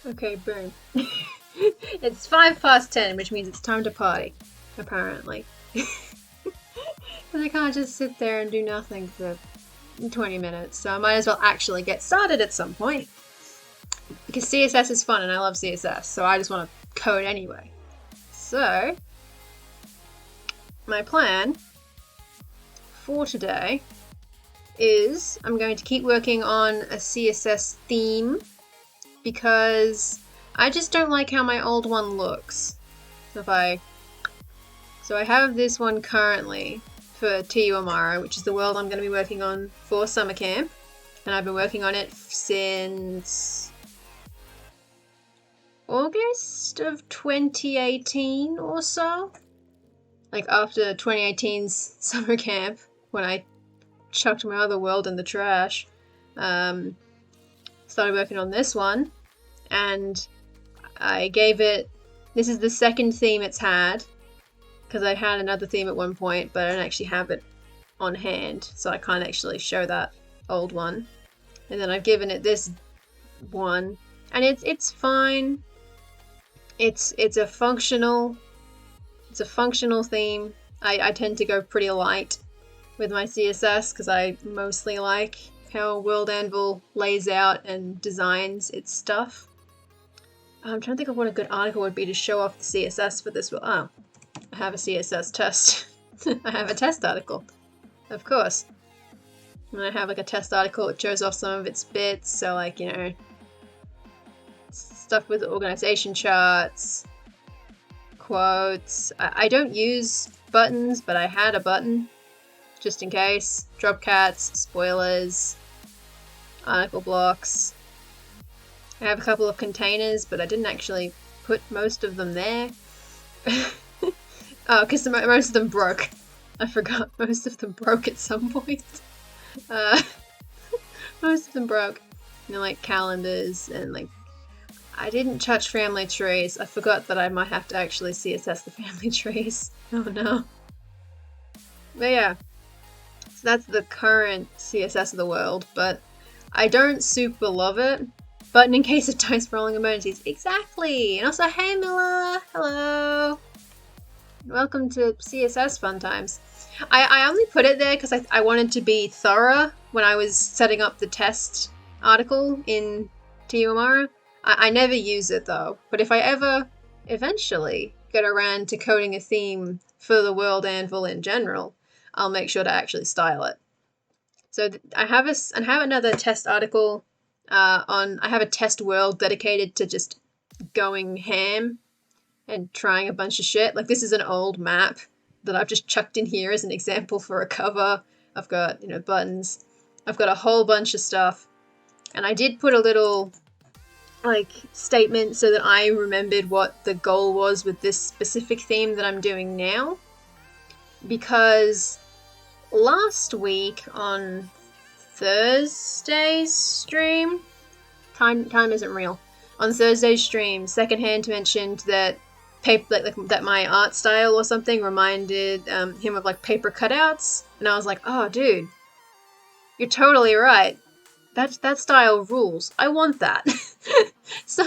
Okay, boom. It's 10:05, which means it's time to party, apparently. Because I can't just sit there and do nothing for 20 minutes, so I might as well actually get started at some point. Because CSS is fun and I love CSS, so I just want to code anyway. So, my plan for today is I'm going to keep working on a CSS theme because I just don't like how my old one looks. So I have this one currently for TUMR, which is the world I'm going to be working on for summer camp, and I've been working on it since August of 2018 or so. Like after 2018's summer camp, when I chucked my other world in the trash, started working on this one, and I gave it, this is the second theme it's had, because I had another theme at one point, but I don't actually have it on hand, so I can't actually show that old one. And then I've given it this one, and it's fine. It's a functional theme. I tend to go pretty light with my CSS because I mostly like how World Anvil lays out and designs its stuff. I'm trying to think of what a good article would be to show off the CSS for this. Oh, I have a CSS test. I have a test article, of course. And I have like a test article that shows off some of its bits, so like, you know, stuff with organization charts, quotes. I don't use buttons, but I had a button just in case. Dropcats, spoilers, article blocks. I have a couple of containers, but I didn't actually put most of them there. Oh, because most of them broke. I forgot, most of them broke at some point. Most of them broke. You know, like calendars and like... I didn't touch family trees. I forgot that I might have to actually CSS the family trees. Oh no. But yeah. So that's the current CSS of the world, but I don't super love it. Button in case of dice rolling emojis. Exactly! And also, hey Miller! Hello! Welcome to CSS Fun Times. I only put it there because I wanted to be thorough when I was setting up the test article in TUMR. I never use it though, but if I ever eventually get around to coding a theme for the World Anvil in general, I'll make sure to actually style it. So I have another test article I have a test world dedicated to just going ham and trying a bunch of shit. Like, this is an old map that I've just chucked in here as an example for a cover. I've got, you know, buttons. I've got a whole bunch of stuff. And I did put a little, like, statement so that I remembered what the goal was with this specific theme that I'm doing now. Because last week on Thursday's stream, time isn't real. On Thursday's stream, Secondhand mentioned that that my art style or something reminded him of like paper cutouts, and I was like, oh dude, you're totally right. That style rules. I want that. So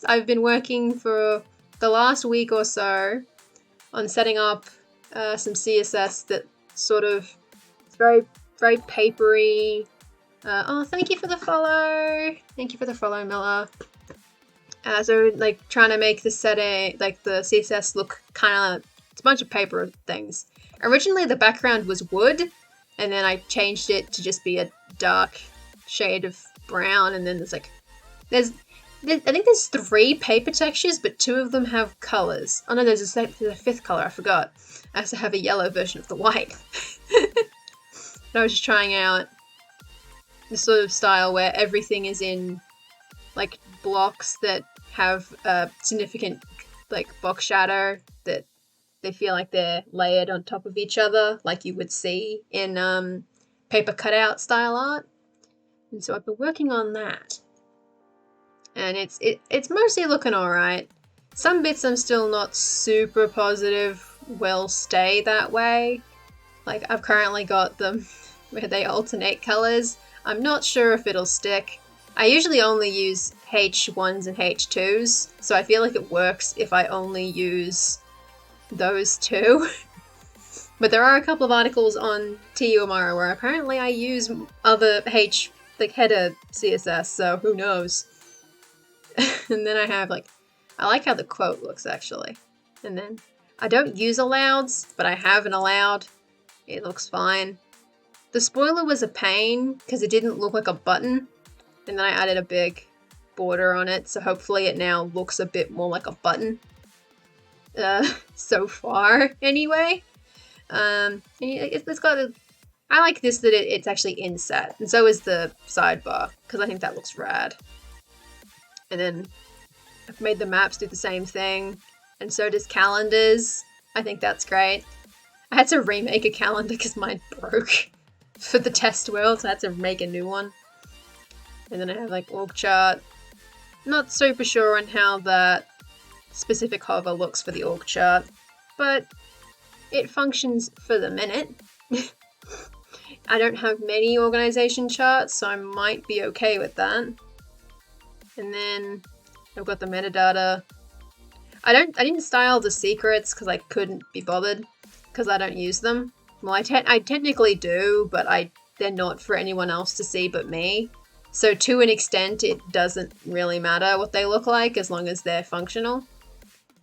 I've been working for the last week or so on setting up some CSS that sort of, it's very, very papery. Oh, thank you for the follow. Thank you for the follow, Miller. So like trying to make the setting, like the CSS look kind of, it's a bunch of paper things. Originally the background was wood, and then I changed it to just be a dark shade of brown, and then there's like, I think there's 3 paper textures, but 2 of them have colors. Oh no, there's a 5th color, I forgot. I also have a yellow version of the white. I was just trying out this sort of style where everything is in like blocks that have significant like box shadow, that they feel like they're layered on top of each other, like you would see in paper cutout style art. And so I've been working on that, and it's mostly looking alright. Some bits I'm still not super positive will stay that way. Like, I've currently got them where they alternate colors. I'm not sure if it'll stick. I usually only use H1s and H2s, so I feel like it works if I only use those two. But there are a couple of articles on TUMR where apparently I use other header CSS, so who knows. And then I have I like how the quote looks actually. And then I don't use allouds, but I have an allowed. It looks fine. The spoiler was a pain because it didn't look like a button. And then I added a big border on it, so hopefully it now looks a bit more like a button. So far, anyway. It's got a... I like this that it's actually inset, and so is the sidebar, because I think that looks rad. And then I've made the maps do the same thing, and so does calendars. I think that's great. I had to remake a calendar because mine broke for the test world, so I had to make a new one. And then I have org chart. Not super sure on how that specific hover looks for the org chart, but it functions for the minute. I don't have many organization charts, so I might be okay with that. And then I've got the metadata. I didn't style the secrets because I couldn't be bothered because I don't use them. Well, I technically do, but they're not for anyone else to see but me. So to an extent, it doesn't really matter what they look like as long as they're functional.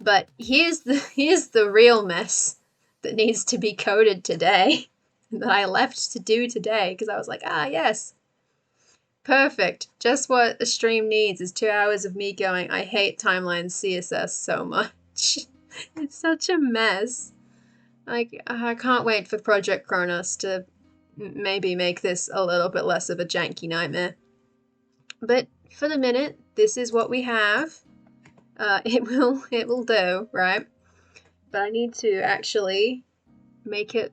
But here's the real mess that needs to be coded today that I left to do today because I was like, yes. Perfect. Just what a stream needs is 2 hours of me going, I hate timeline CSS so much. It's such a mess. I can't wait for Project Kronos to maybe make this a little bit less of a janky nightmare. But for the minute, this is what we have. It will do, right? But I need to actually make it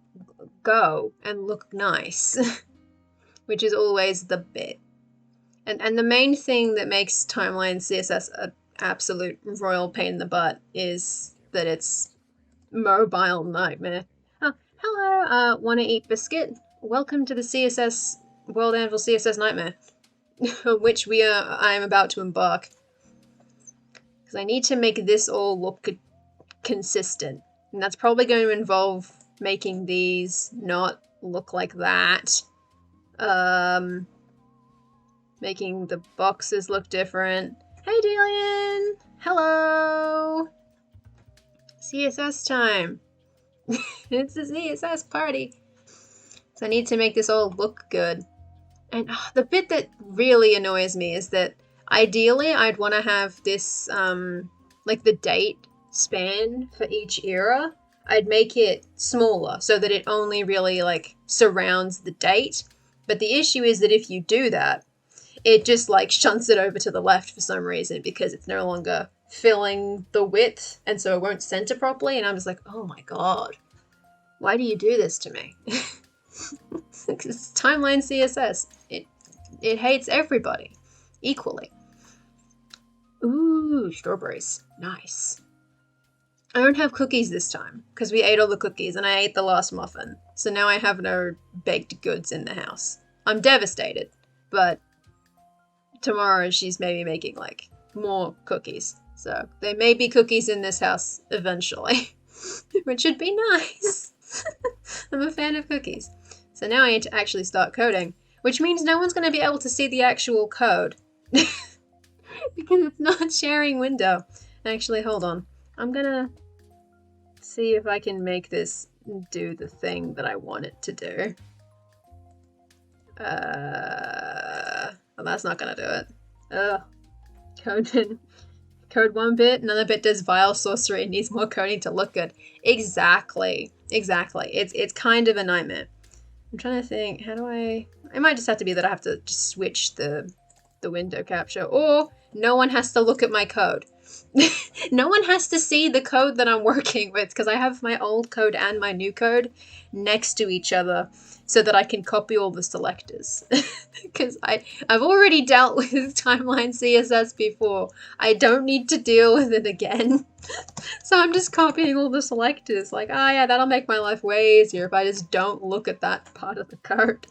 go and look nice, which is always the bit. And the main thing that makes timeline CSS an absolute royal pain in the butt is that it's mobile nightmare. Oh, hello, wanna eat biscuit? Welcome to the CSS World Anvil CSS nightmare, which I am about to embark. Because I need to make this all look consistent, and that's probably going to involve making these not look like that. Making the boxes look different. Hey Delian! Hello! CSS time! It's a CSS party! So I need to make this all look good. And the bit that really annoys me is that ideally I'd want to have this, the date span for each era. I'd make it smaller so that it only really, surrounds the date. But the issue is that if you do that, it just shunts it over to the left for some reason because it's no longer filling the width and so it won't center properly. And I'm just like, oh my god, why do you do this to me? It's timeline CSS. It hates everybody equally. Ooh, strawberries. Nice. I don't have cookies this time because we ate all the cookies and I ate the last muffin. So now I have no baked goods in the house. I'm devastated, but tomorrow she's maybe making more cookies. So there may be cookies in this house eventually, which would be nice. I'm a fan of cookies. So now I need to actually start coding, which means no one's going to be able to see the actual code because it's not sharing window. Actually, hold on. I'm going to see if I can make this do the thing that I want it to do. Well, that's not going to do it. Ugh. Code one bit, another bit does vile sorcery and needs more coding to look good. Exactly. It's kind of a nightmare. I'm trying to think, how do I... It might just have to be that I have to just switch the window capture, or no one has to look at my code. No one has to see the code that I'm working with because I have my old code and my new code next to each other so that I can copy all the selectors. Because I've already dealt with timeline CSS before. I don't need to deal with it again. So I'm just copying all the selectors. Like, oh yeah, that'll make my life way easier if I just don't look at that part of the code.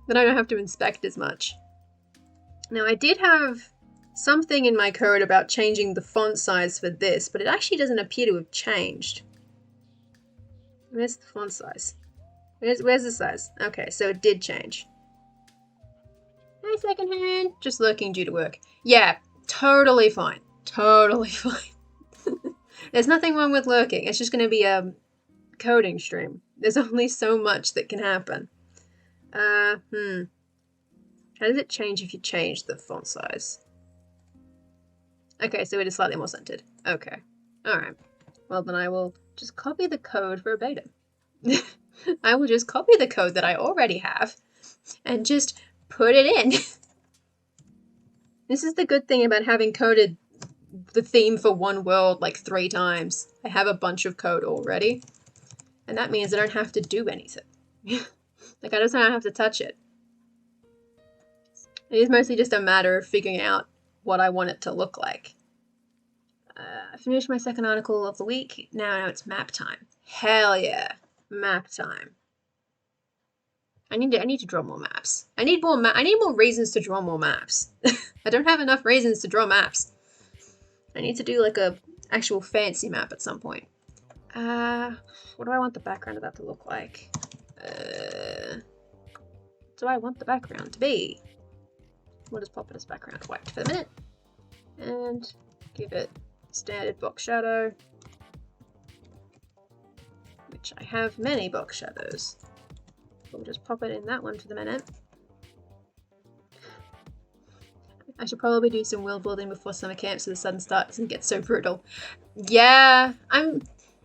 Then I don't have to inspect as much. Now I did have something in my code about changing the font size for this, but it actually doesn't appear to have changed. Where's the font size? Where's the size? Okay, so it did change. Hey, secondhand. Just lurking due to work. Yeah, totally fine. Totally fine. There's nothing wrong with lurking. It's just going to be a coding stream. There's only so much that can happen. How does it change if you change the font size? Okay, so it is slightly more centered. Okay. Alright. Well, then I will just copy the code verbatim. I will just copy the code that I already have and just put it in. This is the good thing about having coded the theme for one world like 3 times. I have a bunch of code already, and that means I don't have to do anything. Like, I just don't have to touch it. It is mostly just a matter of figuring out what I want it to look like. I finished my second article of the week. Now it's map time. Hell yeah, map time. I need to draw more maps. I need more reasons to draw more maps. I don't have enough reasons to draw maps. I need to do like a actual fancy map at some point. What do I want the background of that to look like? What do I want the background to be? We'll just pop it as background white for the minute. And give it standard box shadow. Which I have many box shadows. We'll just pop it in that one for the minute. I should probably do some world building before summer camp so the sudden start doesn't get so brutal. Yeah,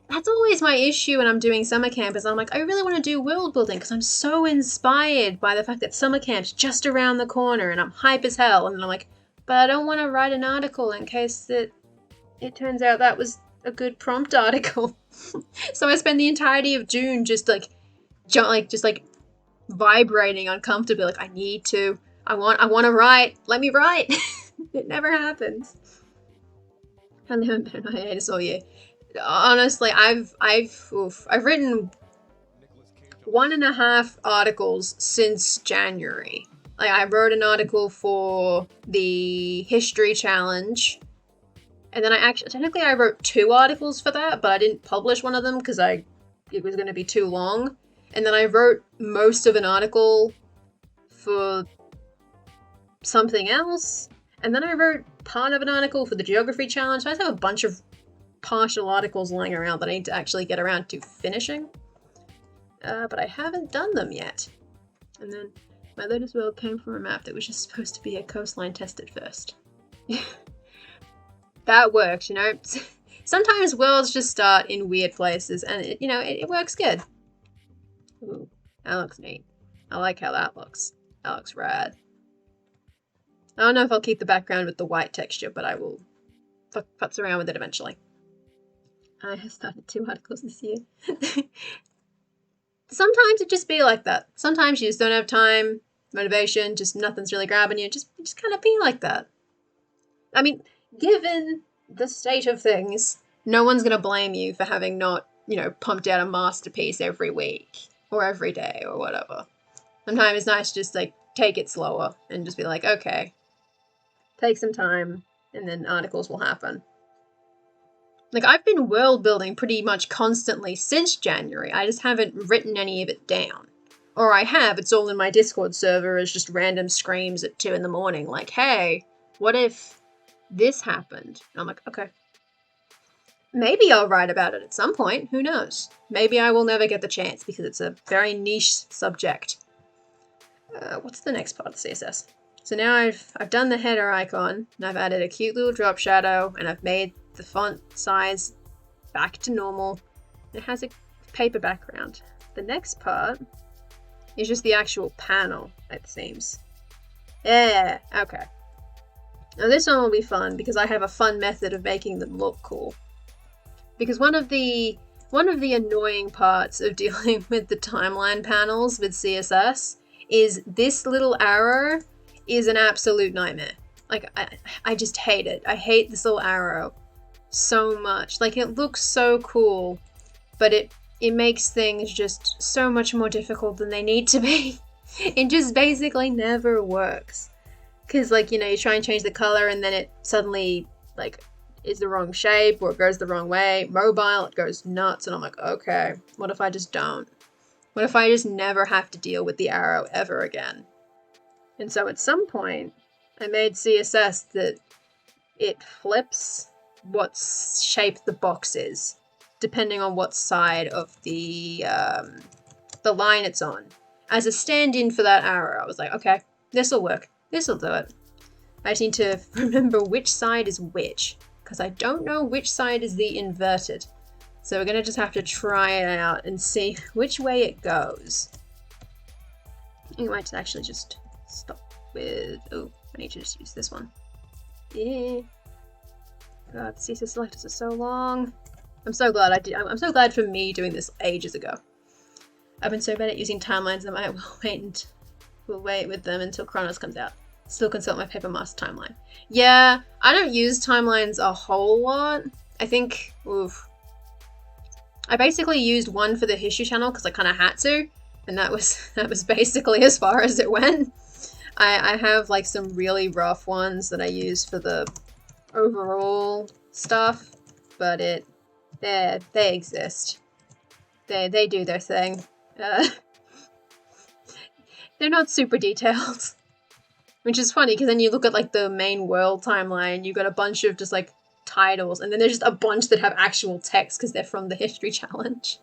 that's always my issue when I'm doing summer camp, is I'm like, I really want to do world building because I'm so inspired by the fact that summer camp's just around the corner and I'm hype as hell. And then I'm like, but I don't want to write an article in case that it turns out that was a good prompt article. So I spend the entirety of June just vibrating uncomfortably, like I want to write. Let me write. It never happens. I haven't been on hiatus all year. Honestly, I've written 1.5 articles since January. Like, I wrote an article for the history challenge, and then technically I wrote 2 articles for that, but I didn't publish one of them because it was going to be too long. And then I wrote most of an article for something else, and then I wrote part of an article for the geography challenge. So I just have a bunch of partial articles lying around that I need to actually get around to finishing. But I haven't done them yet. And then my latest world came from a map that was just supposed to be a coastline tested first. That works, you know. Sometimes worlds just start in weird places, and it works good. Ooh, that looks neat. I like how that looks. That looks rad. I don't know if I'll keep the background with the white texture, but I will futz around with it eventually. I have started 2 articles this year. Sometimes it just be like that. Sometimes you just don't have time, motivation, just nothing's really grabbing you. Just kind of be like that. I mean, given the state of things, no one's going to blame you for having not, pumped out a masterpiece every week or every day or whatever. Sometimes it's nice to just, take it slower and just be like, okay, take some time and then articles will happen. I've been world building pretty much constantly since January. I just haven't written any of it down. Or I have, it's all in my Discord server as just random screams at 2 a.m. like, hey, what if this happened? And I'm like, okay. Maybe I'll write about it at some point, who knows? Maybe I will never get the chance because it's a very niche subject. What's the next part of CSS? So now I've done the header icon, and I've added a cute little drop shadow, and I've made the font size back to normal. It has a paper background. The next part is just the actual panel, it seems. Yeah, okay. Now this one will be fun because I have a fun method of making them look cool. Because one of the annoying parts of dealing with the timeline panels with CSS is this little arrow is an absolute nightmare. I just hate it. I hate this little arrow so much. It looks so cool, but it makes things just so much more difficult than they need to be. It just basically never works. Because, like, you know, you try and change the color and then it suddenly, like, is the wrong shape or it goes the wrong way. Mobile, it goes nuts. And I'm like, okay, what if I just don't? What if I just never have to deal with the arrow ever again? And so at some point, I made CSS that it flips what shape the box is, depending on what side of the line it's on. As a stand-in for that arrow, I was like, okay, this'll work. This'll do it. I just need to remember which side is which, because I don't know which side is the inverted. So we're gonna just have to try it out and see which way it goes. I might actually just stop with, oh, I need to just use this one. Yeah. God, the CSS selectors are so long. I'm so glad I'm so glad for me doing this ages ago. I've been so bad at using timelines that I will wait with them until Chronos comes out. Still consult my paper master timeline. Yeah, I don't use timelines a whole lot. I think, I basically used one for the history channel because I kind of had to, and that was basically as far as it went. I have like some really rough ones that I use for the overall stuff, but they exist. They do their thing. They're not super detailed, which is funny because then you look at like the main world timeline, you've got a bunch of just like titles, and then there's just a bunch that have actual text because they're from the history challenge.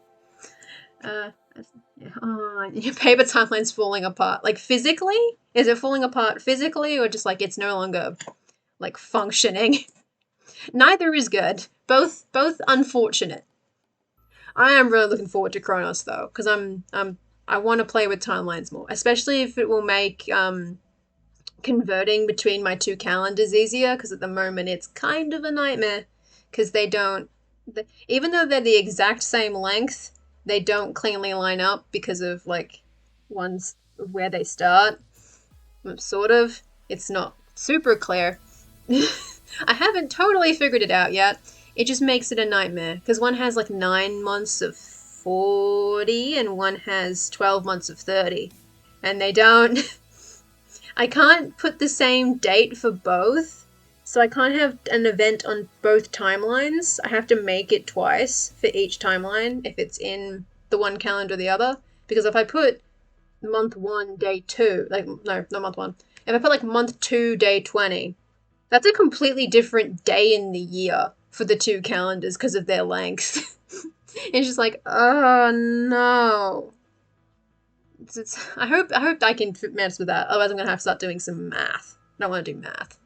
Your paper timeline's falling apart. Like physically? Is it falling apart physically or just like it's no longer like functioning? Neither is good. Both unfortunate. I am really looking forward to Chronos though, because I want to play with timelines more, especially if it will make converting between my two calendars easier, because at the moment it's kind of a nightmare because they don't, even though they're the exact same length, they don't cleanly line up because of like one's where they start. Sort of. It's not super clear. I haven't totally figured it out yet. It just makes it a nightmare because one has like 9 months of 40 and one has 12 months of 30, and they don't. I can't put the same date for both, so I can't have an event on both timelines. I have to make it twice for each timeline if it's in the one calendar or the other, because if I put month 1 day 2, like, no, not month 1, if I put like month 2 day 20, that's a completely different day in the year for the two calendars because of their length. It's just like, oh no. I hope I can mess with that. Otherwise, I'm gonna have to start doing some math. I don't want to do math.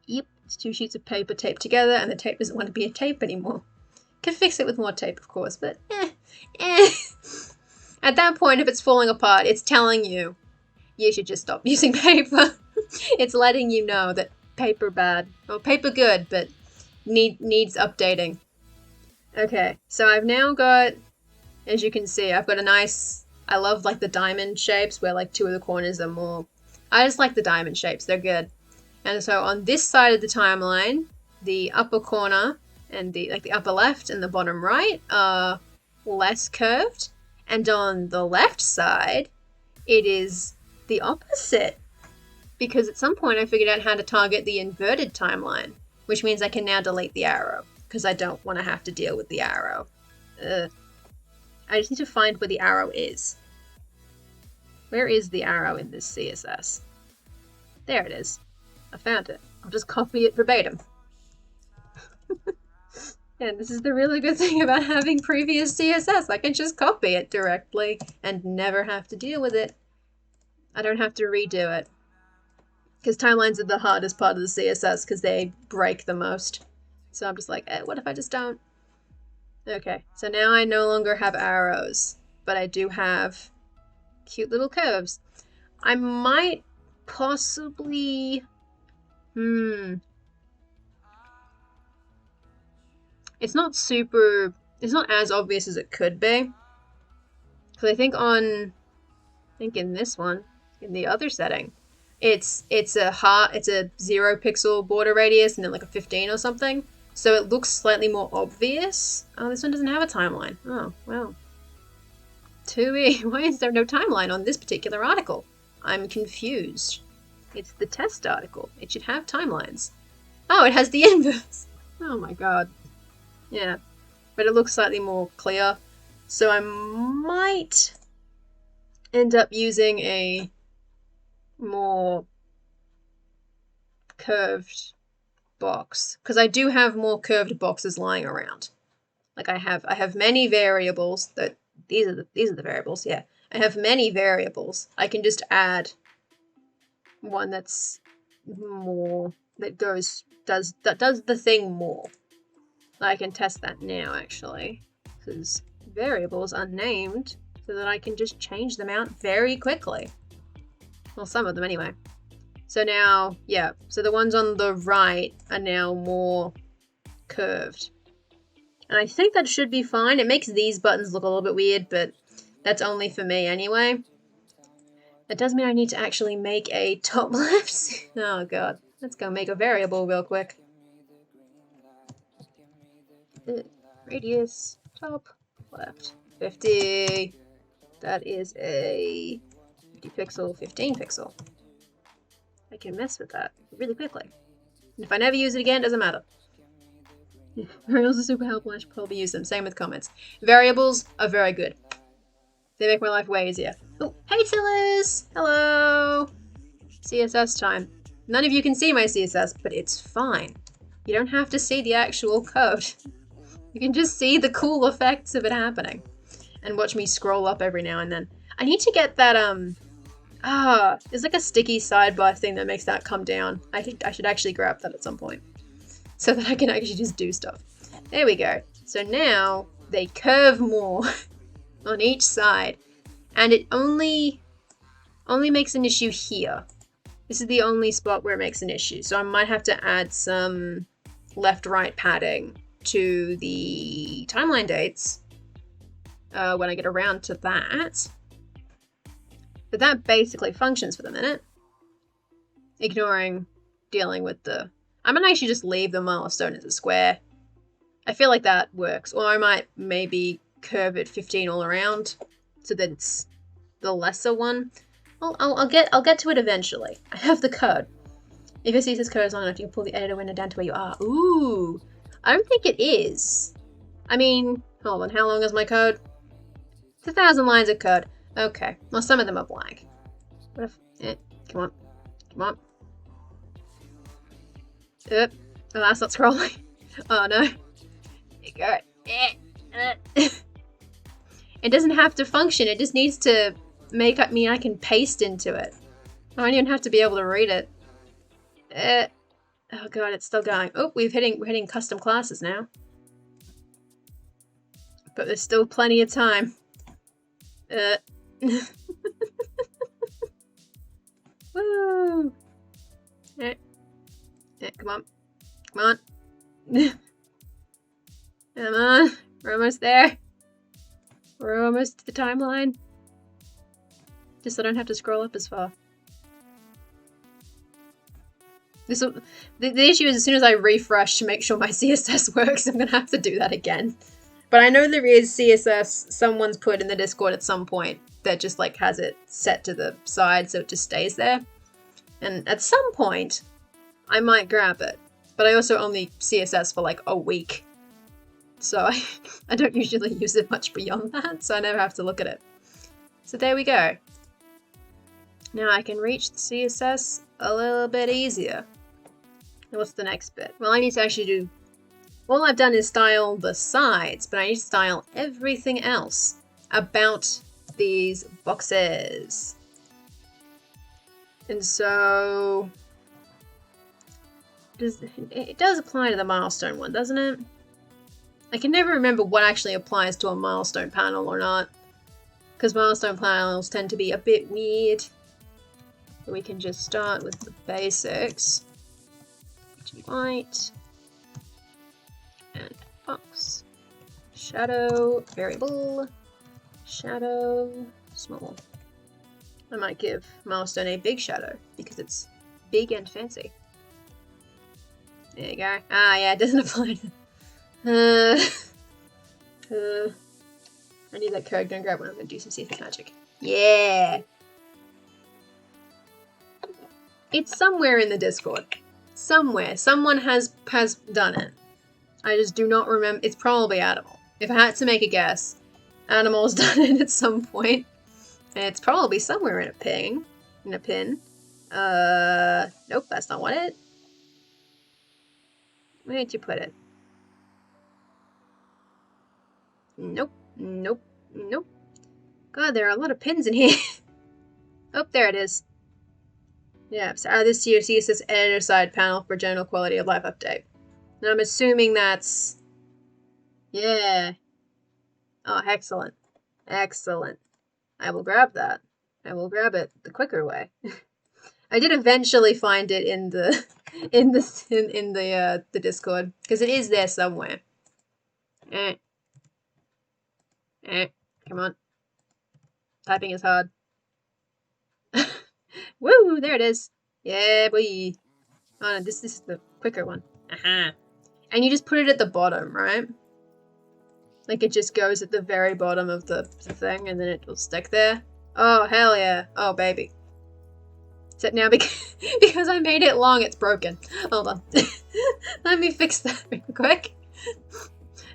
Yep, it's 2 sheets of paper taped together, and the tape doesn't want to be a tape anymore. Can fix it with more tape, of course, but At that point, if it's falling apart, it's telling you should just stop using paper. It's letting you know that paper bad. Well, paper good, but needs updating. Okay, so I've now got, as you can see, I've got a nice, I love like the diamond shapes where like 2 of the corners are more, I just like the diamond shapes, they're good. And so on this side of the timeline, the upper corner and the upper left and the bottom right are less curved. And on the left side, it is the opposite. Because at some point I figured out how to target the inverted timeline, which means I can now delete the arrow, because I don't want to have to deal with the arrow. I just need to find where the arrow is. Where is the arrow in this CSS? There it is. I found it. I'll just copy it verbatim. And this is the really good thing about having previous CSS. I can just copy it directly and never have to deal with it. I don't have to redo it. Because timelines are the hardest part of the CSS because they break the most. So I'm just like, what if I just don't? Okay, so now I no longer have arrows, but I do have cute little curves. I might possibly... It's not as obvious as it could be. Because I think in this one, in the other setting, it's a 0 pixel border radius and then like a 15 or something. So it looks slightly more obvious. Oh, this one doesn't have a timeline. Oh, well. Why is there no timeline on this particular article? I'm confused. It's the test article. It should have timelines. Oh, it has the inverse. Oh my god. Yeah. But it looks slightly more clear. So I might end up using a more curved box. Because I do have more curved boxes lying around. Like I have many variables that these are the variables, yeah. I have many variables. I can just add one that's more that does the thing more. I can test that now actually, because variables are named so that I can just change them out very quickly. Well, some of them anyway. So now, yeah, so the ones on the right are now more curved. And I think that should be fine. It makes these buttons look a little bit weird, but that's only for me anyway. That does mean I need to actually make a top left. Oh god. Let's go make a variable real quick. Radius, top, left, 50. That is a 50 pixel, 15 pixel. I can mess with that really quickly. And if I never use it again, it doesn't matter. Variables are super helpful, I should probably use them. Same with comments. Variables are very good. They make my life way easier. Oh, hey Tillers! Hello! CSS time. None of you can see my CSS, but it's fine. You don't have to see the actual code. You can just see the cool effects of it happening. And watch me scroll up every now and then. I need to get that, there's like a sticky sidebar thing that makes that come down. I think I should actually grab that at some point. So that I can actually just do stuff. There we go. So now they curve more on each side. And it only makes an issue here. This is the only spot where it makes an issue. So I might have to add some left-right padding to the timeline dates when I get around to that. But that basically functions for the minute. Ignoring dealing with the... I might actually just leave the milestone as a square. I feel like that works. Or I might maybe curve it 15 all around so that it's the lesser one. I'll get to it eventually. I have the code. If your CSS code is long enough, you can pull the editor window down to where you are. Ooh, I don't think it is. I mean, hold on, how long is my code? It's 1,000 lines of code. Okay, well some of them are blank. What if, come on. Oh, that's not scrolling. Oh no. There you go. It doesn't have to function, it just needs to make up me I can paste into it. I don't even have to be able to read it. Oh god, it's still going. Oh, we're hitting custom classes now. But there's still plenty of time. Woo! Come on. Come on. Come on. We're almost there. We're almost to the timeline. Just so I don't have to scroll up as far. The issue is as soon as I refresh to make sure my CSS works, I'm going to have to do that again. But I know there is CSS someone's put in the Discord at some point that just like has it set to the side so it just stays there. And at some point, I might grab it. But I also only CSS for like a week. So I don't usually use it much beyond that, so I never have to look at it. So there we go. Now I can reach the CSS a little bit easier. And what's the next bit? Well, I need to actually do... All I've done is style the sides, but I need to style everything else about these boxes. And so... It does apply to the milestone one, doesn't it? I can never remember what actually applies to a milestone panel or not. Because milestone panels tend to be a bit weird. But we can just start with the basics. White. And box. Shadow, variable. Shadow, small. I might give milestone a big shadow because it's big and fancy. There you go. Ah, yeah, it doesn't apply. I need that code. Gonna grab one. I'm gonna do some CSS magic. Yeah. It's somewhere in the Discord. Somewhere. Someone has done it. I just do not remember. It's probably Animal. If I had to make a guess, Animal's done it at some point. And it's probably somewhere in a pin. Nope, that's not what it. Where did you put it? Nope, nope, nope. God, there are a lot of pins in here. Oh, there it is. Yeah, so add this to your CSS editor side panel for general quality of life update. And I'm assuming that's... Yeah. Oh, excellent. Excellent. I will grab that. I will grab it the quicker way. I did eventually find it in the the Discord because it is there somewhere. Come on. Typing is hard. Woo! There it is. Yeah, boy. Oh no, this is the quicker one. Aha. And you just put it at the bottom, right? Like it just goes at the very bottom of the thing, and then it will stick there. Oh hell yeah! Oh baby. Except now because I made it long, it's broken. Hold on. Let me fix that real quick.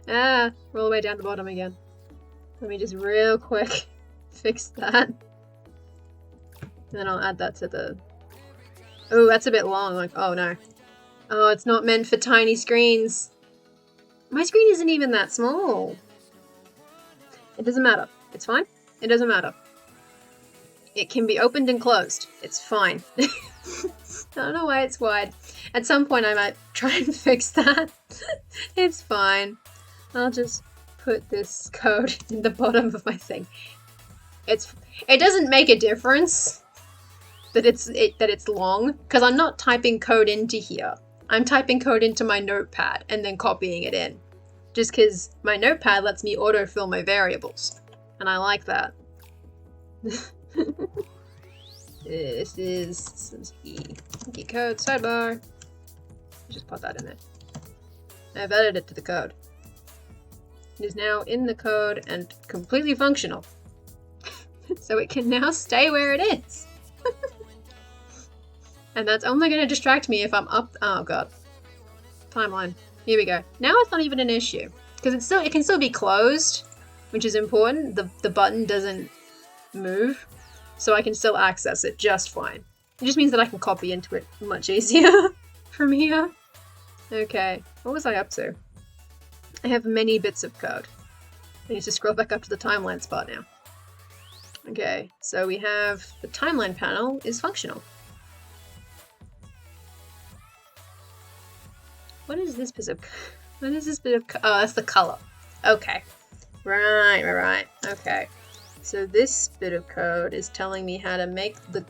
We're all the way down the bottom again. Let me just real quick fix that. And then I'll add that to the... Oh, that's a bit long. Like, oh no. Oh, it's not meant for tiny screens. My screen isn't even that small. It doesn't matter. It's fine. It doesn't matter. It can be opened and closed. It's fine. I don't know why it's wide. At some point I might try and fix that. It's fine. I'll just put this code in the bottom of my thing. It doesn't make a difference that it's long, because I'm not typing code into here. I'm typing code into my notepad and then copying it in. Just because my notepad lets me autofill my variables. And I like that. This is some key code sidebar. Just put that in there. I've added it to the code. It is now in the code and completely functional. So it can now stay where it is. And that's only going to distract me if I'm up. Oh god. Timeline. Here we go. Now it's not even an issue. Because it can still be closed, which is important. The button doesn't move. So I can still access it just fine. It just means that I can copy into it much easier from here. Okay. What was I up to? I have many bits of code. I need to scroll back up to the timeline spot now. Okay, so we have the timeline panel is functional. What is this bit of... What is this bit of... Oh, that's the color. Okay. Right. Okay. So this bit of code is telling me how to make the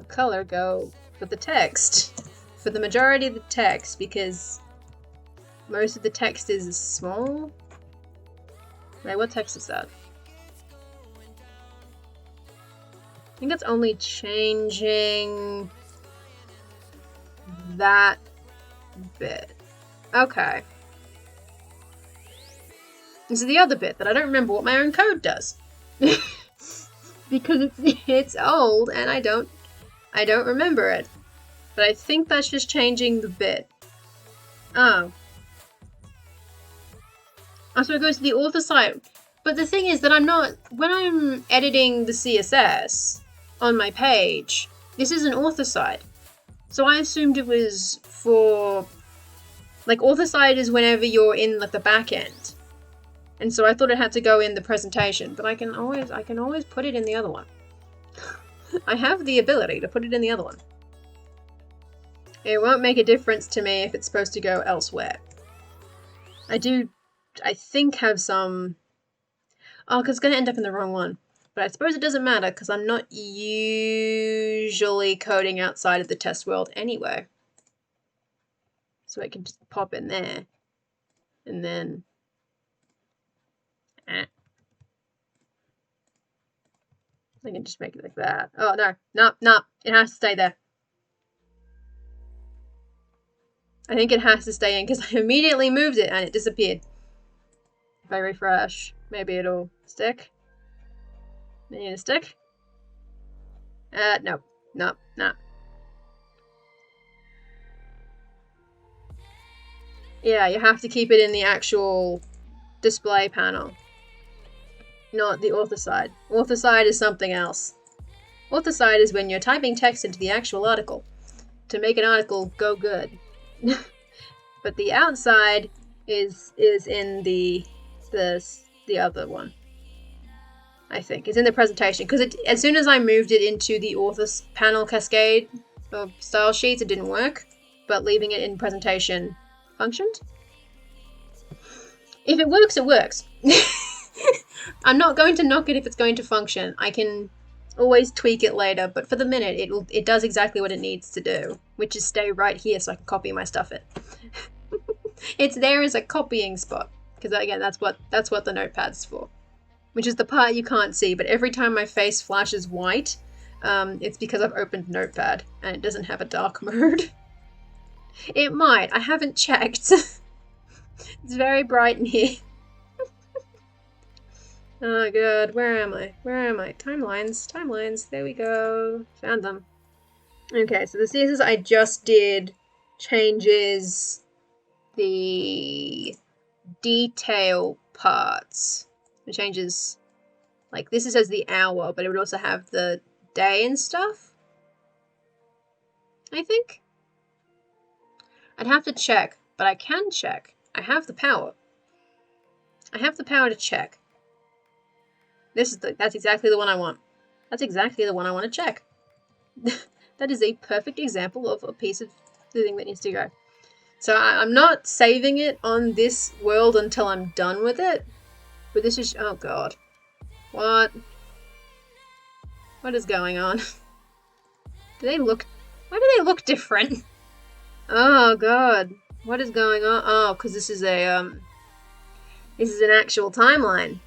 color go for the text. For the majority of the text, because most of the text is small. Wait, what text is that? I think that's only changing that bit. Okay. This is the other bit that I don't remember what my own code does. Because it's old and I don't remember it. But I think that's just changing the bit. Oh. Oh, so it goes to the author site. But the thing is that when I'm editing the CSS on my page, this is an author side. So I assumed it was for, like, author side is whenever you're in, like, the back end. And so I thought it had to go in the presentation, but I can always put it in the other one. I have the ability to put it in the other one. It won't make a difference to me if it's supposed to go elsewhere. I think have some... Oh, because it's going to end up in the wrong one. But I suppose it doesn't matter, because I'm not usually coding outside of the test world anyway. So I can just pop in there. And then... I can just make it like that. Oh, no. It has to stay there. I think it has to stay in, because I immediately moved it and it disappeared. If I refresh, maybe it'll stick. Need to stick? No. Yeah, you have to keep it in the actual display panel, not the author side. Author side is something else. Author side is when you're typing text into the actual article to make an article go good. But the outside is in the other one. I think it's in the presentation, because as soon as I moved it into the author's panel cascade of style sheets, it didn't work, but leaving it in presentation functioned. If it works, it works. I'm not going to knock it if it's going to function. I can always tweak it later, but for the minute, it does exactly what it needs to do, which is stay right here so I can copy my stuff in. It's there as a copying spot, because again, that's what the notepad's for. Which is the part you can't see, but every time my face flashes white, it's because I've opened Notepad and it doesn't have a dark mode. It might. I haven't checked. It's very bright in here. Oh god, where am I? Where am I? Timelines. Timelines. There we go. Found them. Okay, so the CSS I just did changes the detail parts. It changes, like, this says the hour, but it would also have the day and stuff, I think. I'd have to check, but I can check. I have the power. I have the power to check. That's exactly the one I want. That's exactly the one I want to check. That is a perfect example of a piece of the thing that needs to go. So I'm not saving it on this world until I'm done with it. But this is, oh god. What? What is going on? Why do they look different? Oh god. What is going on? Oh, because this is an actual timeline.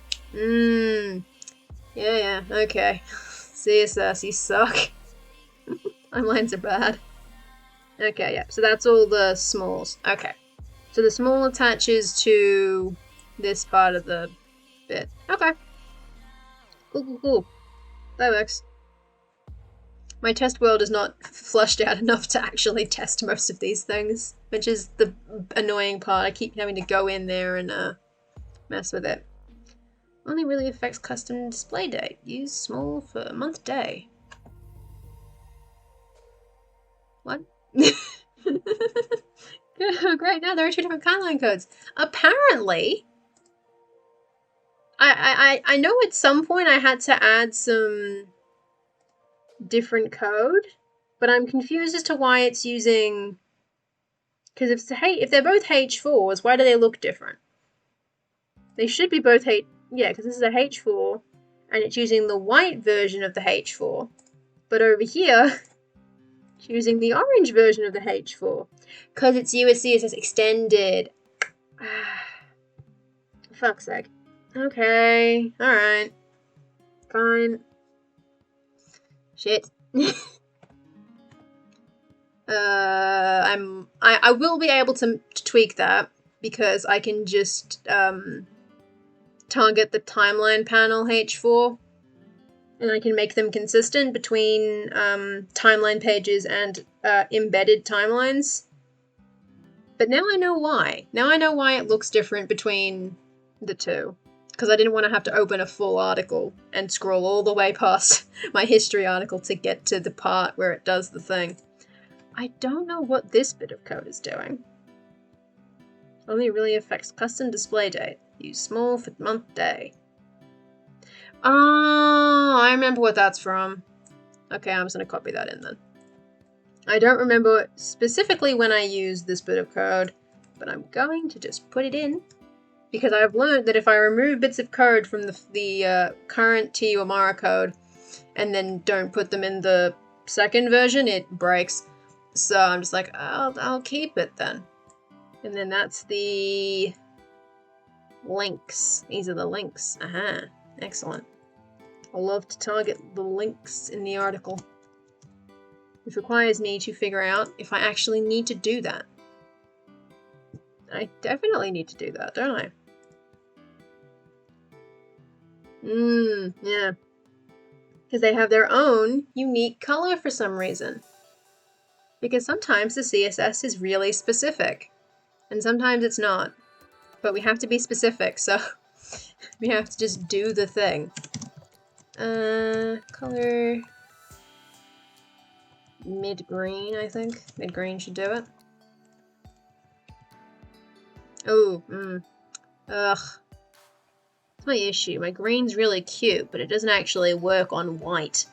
Yeah, okay. CSS, you suck. Timelines are bad. Okay, yeah, so that's all the smalls. Okay. So the small attaches to this part of the bit. Okay. Cool. That works. My test world is not flushed out enough to actually test most of these things, which is the annoying part. I keep having to go in there and mess with it. Only really affects custom display date. Use small for month day. What? Great, now there are two different timeline codes. Apparently, I know at some point I had to add some different code, but I'm confused as to why it's using, because if they're both H4s, why do they look different? They should be both yeah, because this is a H4 and it's using the white version of the H4, but over here it's using the orange version of the H4 because it's US CSS extended. For fuck's sake. Okay, alright, fine. Shit. I will be able to tweak that because I can just target the timeline panel H4 and I can make them consistent between timeline pages and embedded timelines. But now I know why. Now I know why it looks different between the two. Because I didn't want to have to open a full article and scroll all the way past my history article to get to the part where it does the thing. I don't know what this bit of code is doing. Only really affects custom display date. Use small for month day. Oh, I remember what that's from. Okay, I'm just going to copy that in then. I don't remember specifically when I used this bit of code, but I'm going to just put it in. Because I've learned that if I remove bits of code from the current TUMara code and then don't put them in the second version, it breaks. So I'm just like, I'll keep it then. And then that's the links. These are the links. Aha, excellent. I love to target the links in the article, which requires me to figure out if I actually need to do that. I definitely need to do that, don't I? Yeah. Because they have their own unique color for some reason. Because sometimes the CSS is really specific. And sometimes it's not. But we have to be specific, so we have to just do the thing. Color mid-green, I think. Mid-green should do it. Oh, ugh. That's my issue. My green's really cute, but it doesn't actually work on white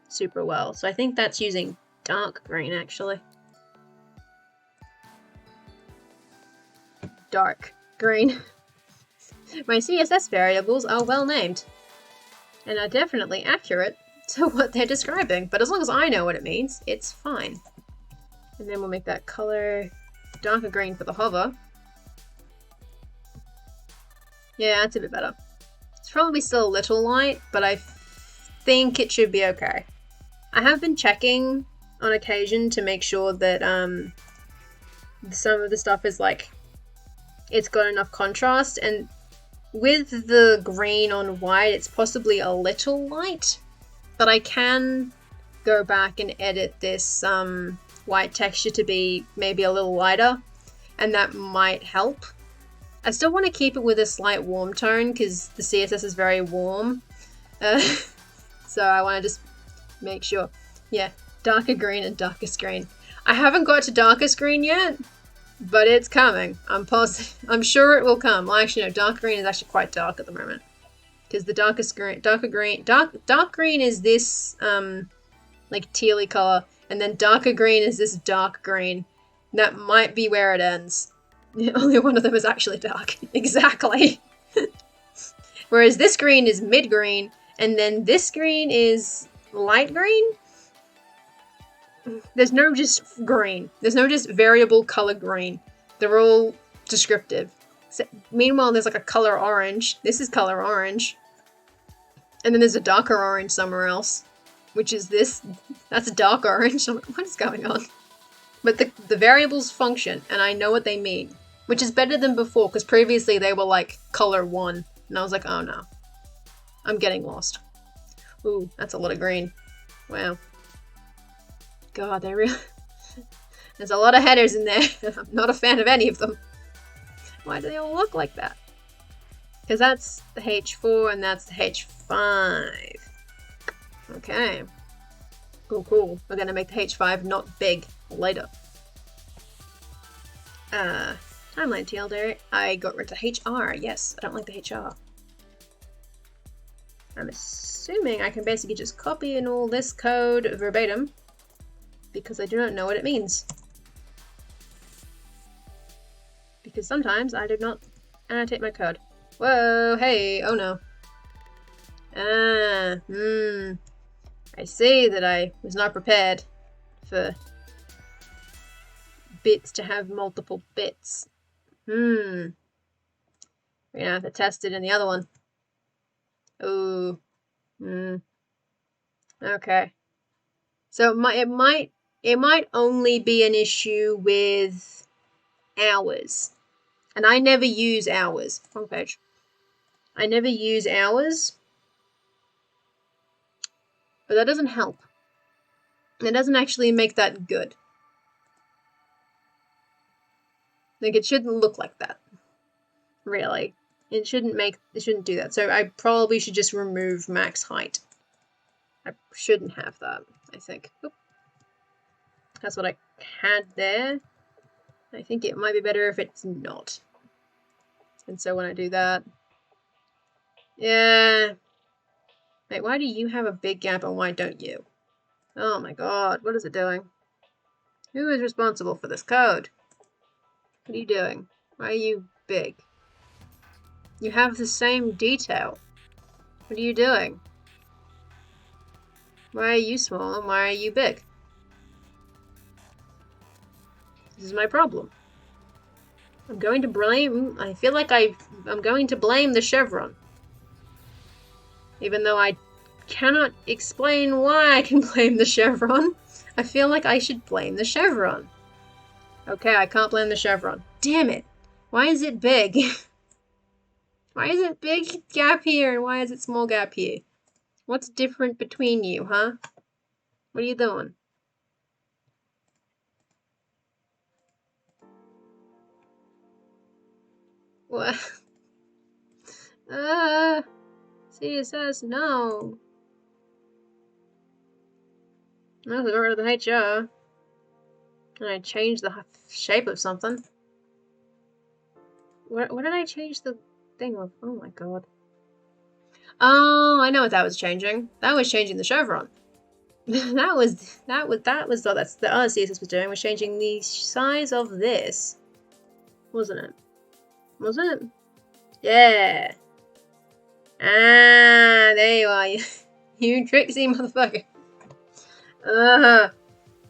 super well. So I think that's using dark green, actually. Dark green. My CSS variables are well named. And are definitely accurate to what they're describing. But as long as I know what it means, it's fine. And then we'll make that color darker green for the hover. Yeah, that's a bit better. It's probably still a little light, but I think it should be okay. I have been checking on occasion to make sure that some of the stuff is like, it's got enough contrast, and with the green on white, it's possibly a little light, but I can go back and edit this white texture to be maybe a little lighter, and that might help. I still want to keep it with a slight warm tone because the CSS is very warm. So I want to just make sure. Yeah, darker green and darkest green. I haven't got to darkest green yet, but it's coming. I'm positive. I'm sure it will come. Well, actually, no. Dark green is actually quite dark at the moment because the dark green is this like tealy color, and then darker green is this dark green. That might be where it ends. Only one of them is actually dark. Exactly. Whereas this green is mid-green, and then this green is light green. There's no just green. There's no just variable color green. They're all descriptive. So, meanwhile, there's like a color orange. This is color orange. And then there's a darker orange somewhere else, which is this. That's a dark orange. I'm like, what is going on? But the variables function, and I know what they mean, which is better than before, because previously they were like color 1, and I was like, oh no. I'm getting lost. Ooh, that's a lot of green. Wow. God, they really... There's a lot of headers in there. I'm not a fan of any of them. Why do they all look like that? Because that's the H4 and that's the H5. Okay. Cool, cool. We're gonna make the H5 not big later. Timeline TLDR. I got rid of HR. Yes, I don't like the HR. I'm assuming I can basically just copy in all this code verbatim because I do not know what it means. Because sometimes I do not annotate my code. Whoa, hey, oh no. I see that I was not prepared for bits to have multiple bits. We're gonna have to test it in the other one. Ooh. Okay. So it might only be an issue with hours. And I never use hours. Wrong page. I never use hours. But that doesn't help. It doesn't actually make that good. Like, it shouldn't look like that. Really. It shouldn't do that. So I probably should just remove max height. I shouldn't have that, I think. Oop. That's what I had there. I think it might be better if it's not. And so when I do that... Yeah. Wait, why do you have a big gap and why don't you? Oh my god, what is it doing? Who is responsible for this code? What are you doing? Why are you big? You have the same detail. What are you doing? Why are you small and why are you big? This is my problem. I'm going to blame... I feel like I'm going to blame the chevron. Even though I cannot explain why I can blame the chevron, I feel like I should blame the chevron. Okay, I can't blame the chevron. Damn it! Why is it big? Why is it big gap here and why is it small gap here? What's different between you, huh? What are you doing? What? CSS, no. I got rid of the HR. And I changed the shape of something. What did I change the thing of? Oh my god. Oh, I know what that was changing. That was changing the chevron. that was what that's the other CSS was doing, was changing the size of this. Wasn't it? Was it? Yeah. Ah, there you are. You tricksy motherfucker.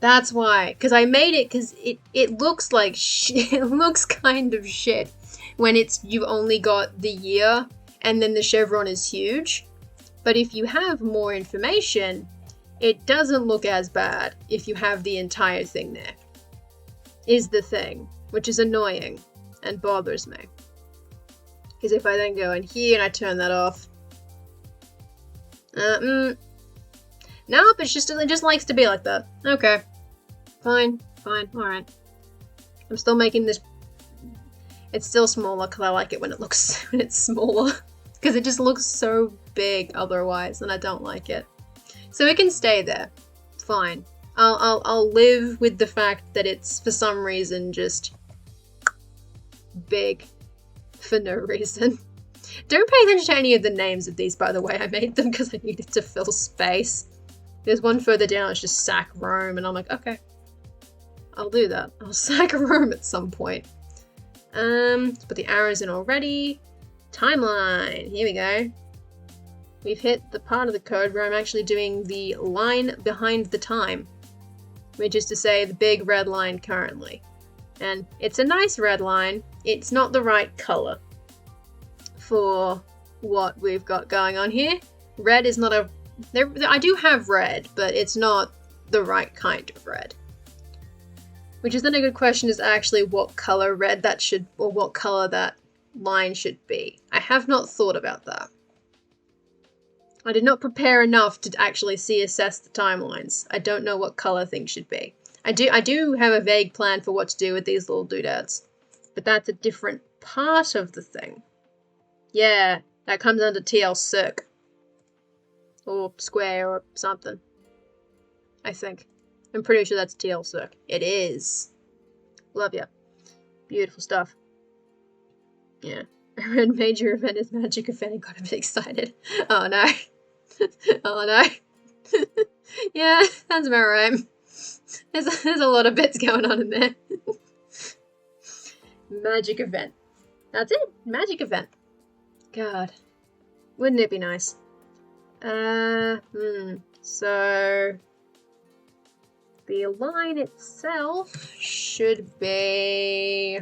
That's why. Because I made it because it looks like shit. It looks kind of shit when you've only got the year and then the chevron is huge. But if you have more information, it doesn't look as bad if you have the entire thing there. Is the thing, which is annoying and bothers me. Because if I then go in here and I turn that off, nope, it just likes to be like that. Okay, fine, alright. I'm still making this. It's still smaller because I like it when it's smaller. Because it just looks so big otherwise, and I don't like it. So it can stay there. Fine. I'll live with the fact that it's for some reason just big for no reason. Don't pay attention to any of the names of these, by the way. I made them because I needed to fill space. There's one further down, it's just sack Rome, and I'm like, okay. I'll do that. I'll sack Rome at some point. Let's put the arrows in already. Timeline. Here we go. We've hit the part of the code where I'm actually doing the line behind the time, which is to say the big red line currently. And it's a nice red line. It's not the right color for what we've got going on here. Red is not a... I do have red, but it's not the right kind of red. Which is then a good question, is actually what color red that should, or what color that line should be. I have not thought about that. I did not prepare enough to actually CSS the timelines. I don't know what color things should be. I do have a vague plan for what to do with these little doodads, but that's a different part of the thing. Yeah, that comes under TL circ. Or square or something. I think. I'm pretty sure that's TL circ. It is. Love ya. Beautiful stuff. Yeah. I read major event is magic event and got a bit excited. Oh no. Oh no. Yeah, that's about right. There's a lot of bits going on in there. Magic event. That's it. Magic event. God. Wouldn't it be nice? So the line itself should be...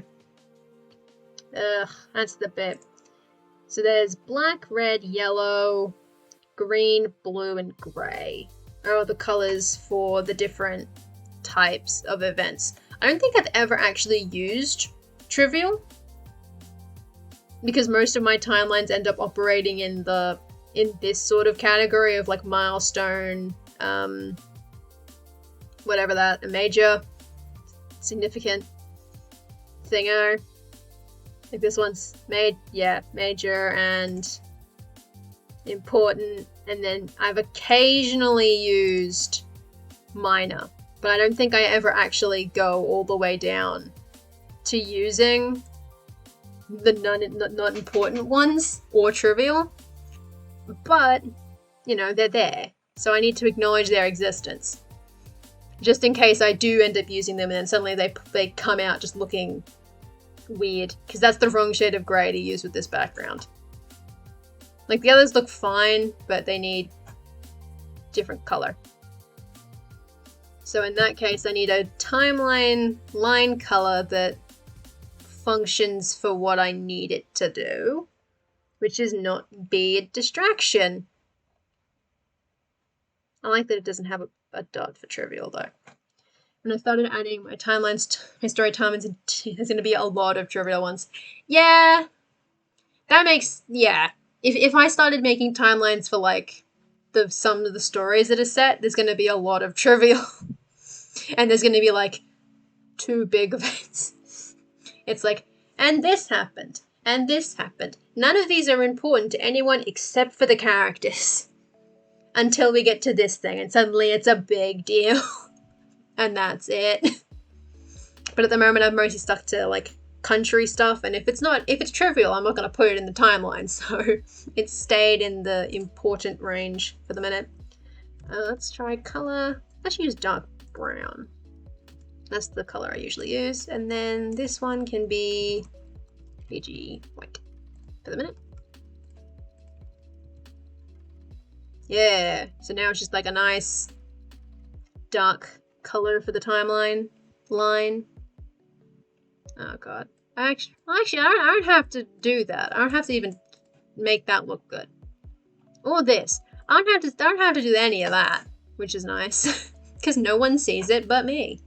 that's the bit. So there's black, red, yellow, green, blue, and grey are the colors for the different types of events. I don't think I've ever actually used trivial, because most of my timelines end up operating in this sort of category of like milestone, whatever that, a major, significant thingo. Like this one's major and important, and then I've occasionally used minor, but I don't think I ever actually go all the way down to using the not important ones or trivial. But, you know, they're there, so I need to acknowledge their existence. Just in case I do end up using them and then suddenly they come out just looking weird, because that's the wrong shade of grey to use with this background. Like, the others look fine, but they need different color. So in that case, I need a timeline line color that functions for what I need it to do, which is not be a distraction. I like that it doesn't have a dot for trivial, though. When I started adding my timelines, my story timelines, there's going to be a lot of trivial ones. Yeah, that makes, yeah. If I started making timelines for, like, some of the stories that are set, there's going to be a lot of trivial. And there's going to be, like, 2 big events. It's like, and this happened, and this happened. None of these are important to anyone except for the characters. Until we get to this thing, and suddenly it's a big deal. And that's it. But at the moment, I'm mostly stuck to, like, country stuff, and if it's trivial, I'm not going to put it in the timeline, so it's stayed in the important range for the minute. Let's try color. Let's use dark brown. That's the color I usually use. And then this one can be PG white for the minute. Yeah, so now it's just like a nice dark color for the timeline line. Oh god. Actually, I don't have to do that. I don't have to even make that look good. Or this. I don't have to do any of that, which is nice. Because no one sees it but me.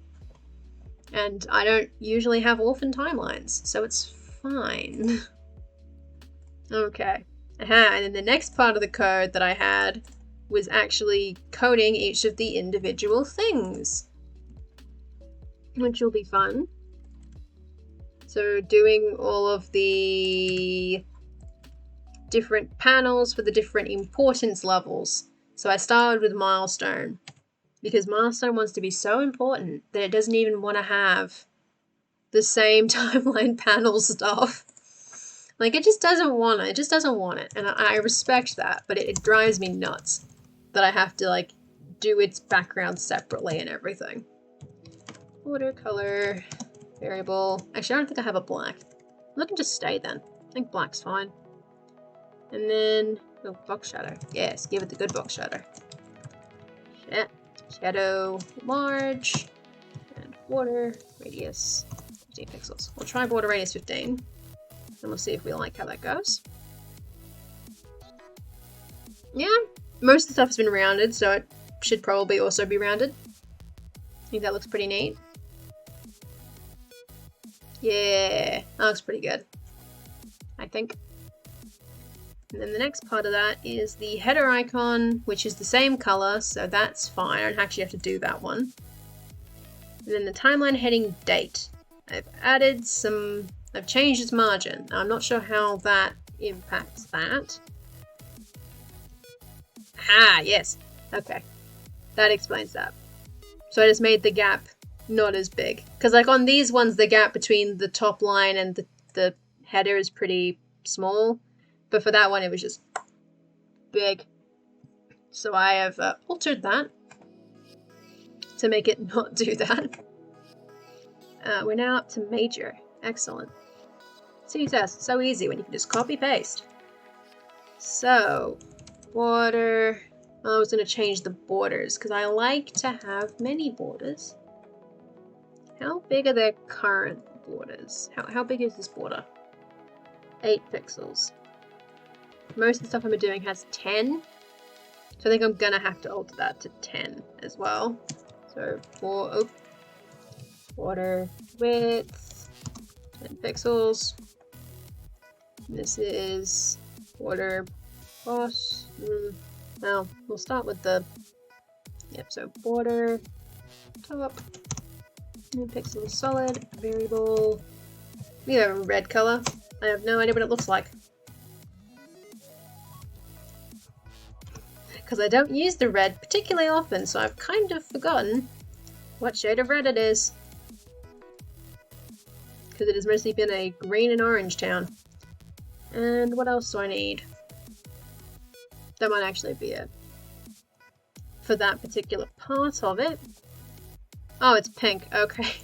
And I don't usually have orphan timelines, so it's fine. Okay. Aha, and then the next part of the code that I had was actually coding each of the individual things. Which will be fun. So doing all of the different panels for the different importance levels. So I started with milestone, because milestone wants to be so important that it doesn't even want to have the same timeline panel stuff. Like, it just doesn't want it. It just doesn't want it. And I respect that, but it drives me nuts that I have to, like, do its background separately and everything. Watercolor, variable. Actually, I don't think I have a black. Let them just stay then. I think black's fine. And then, oh, box shadow. Yes, give it the good box shadow. Shadow large. And border radius 15 pixels. We'll try border radius 15. And we'll see if we like how that goes. Yeah, most of the stuff has been rounded, so it should probably also be rounded. I think that looks pretty neat. Yeah, that looks pretty good, I think. And then the next part of that is the header icon, which is the same color, so that's fine. I don't actually have to do that one. And then the timeline heading date. I've changed its margin. Now, I'm not sure how that impacts that. Ah, yes. Okay. That explains that. So I just made the gap not as big. Because, like, on these ones, the gap between the top line and the header is pretty small. But for that one, it was just big. So I have altered that to make it not do that. We're now up to major. Excellent. CSS, so easy when you can just copy paste. So, border. I was going to change the borders because I like to have many borders. How big are their current borders? How big is this border? 8 pixels. Most of the stuff I'm doing has 10. So I think I'm going to have to alter that to 10 as well. So border width, 10 pixels. This is border boss. Well, we'll start with the, so border top, 10 pixels solid, variable. We have a red color. I have no idea what it looks like. Because I don't use the red particularly often, so I've kind of forgotten what shade of red it is. Because it has mostly been a green and orange town. And what else do I need? That might actually be it. For that particular part of it. Oh, it's pink. Okay.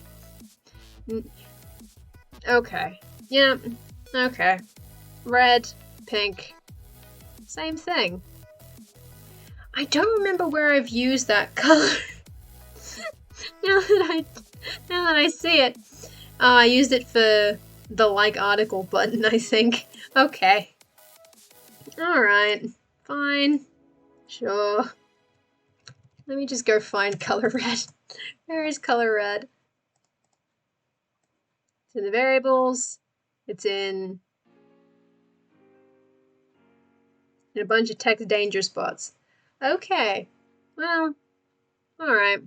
Okay. Yeah. Okay. Red, pink. Same thing. I don't remember where I've used that color. now that I see it. Oh, I used it for the like article button, I think. Okay. Alright. Fine. Sure. Let me just go find color red. Where is color red? It's in the variables. It's in a bunch of text danger spots. Okay. Well, alright.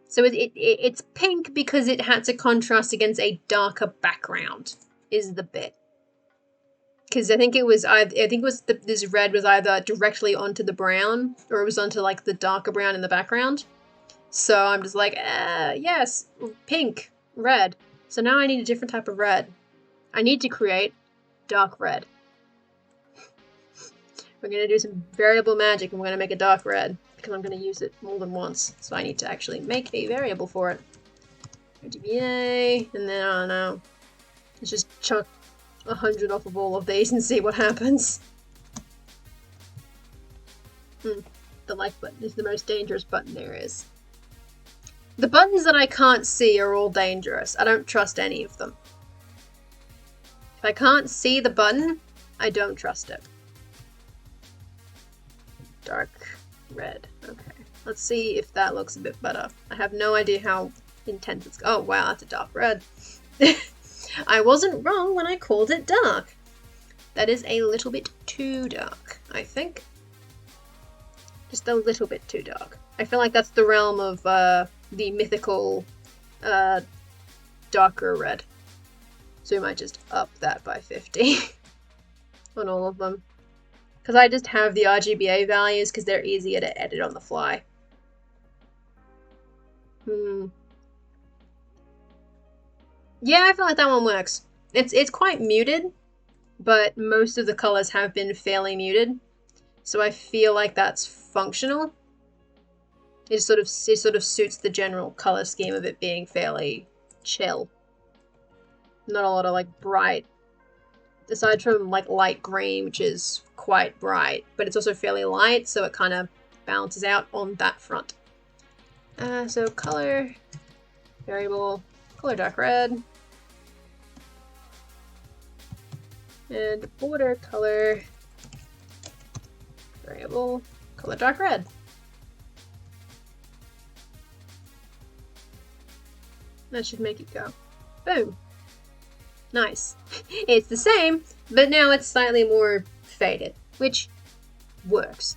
So it's pink because it had to contrast against a darker background, is the bit. because I think it was this red was either directly onto the brown or it was onto like the darker brown in the background. So I'm just like, yes, pink, red. So now I need a different type of red. I need to create dark red. We're going to do some variable magic and we're going to make a dark red because I'm going to use it more than once. So I need to actually make a variable for it. RGBA, and then, I don't know, let's just chuck 100 off of all of these and see what happens. The like button is the most dangerous button there is. The buttons that I can't see are all dangerous. I don't trust any of them. If I can't see the button, I don't trust it. Dark red. Okay. Let's see if that looks a bit better. I have no idea how intense it's... Oh, wow, that's a dark red. I wasn't wrong when I called it dark. That is a little bit too dark, I think. Just a little bit too dark. I feel like that's the realm of the mythical darker red. So we might just up that by 50 on all of them. Because I just have the RGBA values because they're easier to edit on the fly. Yeah, I feel like that one works. It's quite muted, but most of the colors have been fairly muted. So I feel like that's functional. It sort of suits the general color scheme of it being fairly chill. Not a lot of like bright, aside from like light green, which is quite bright, but it's also fairly light, so it kind of balances out on that front. So color, variable, color dark red, and border color, variable, color dark red. That should make it go. Boom. Nice. It's the same, but now it's slightly more faded, which works.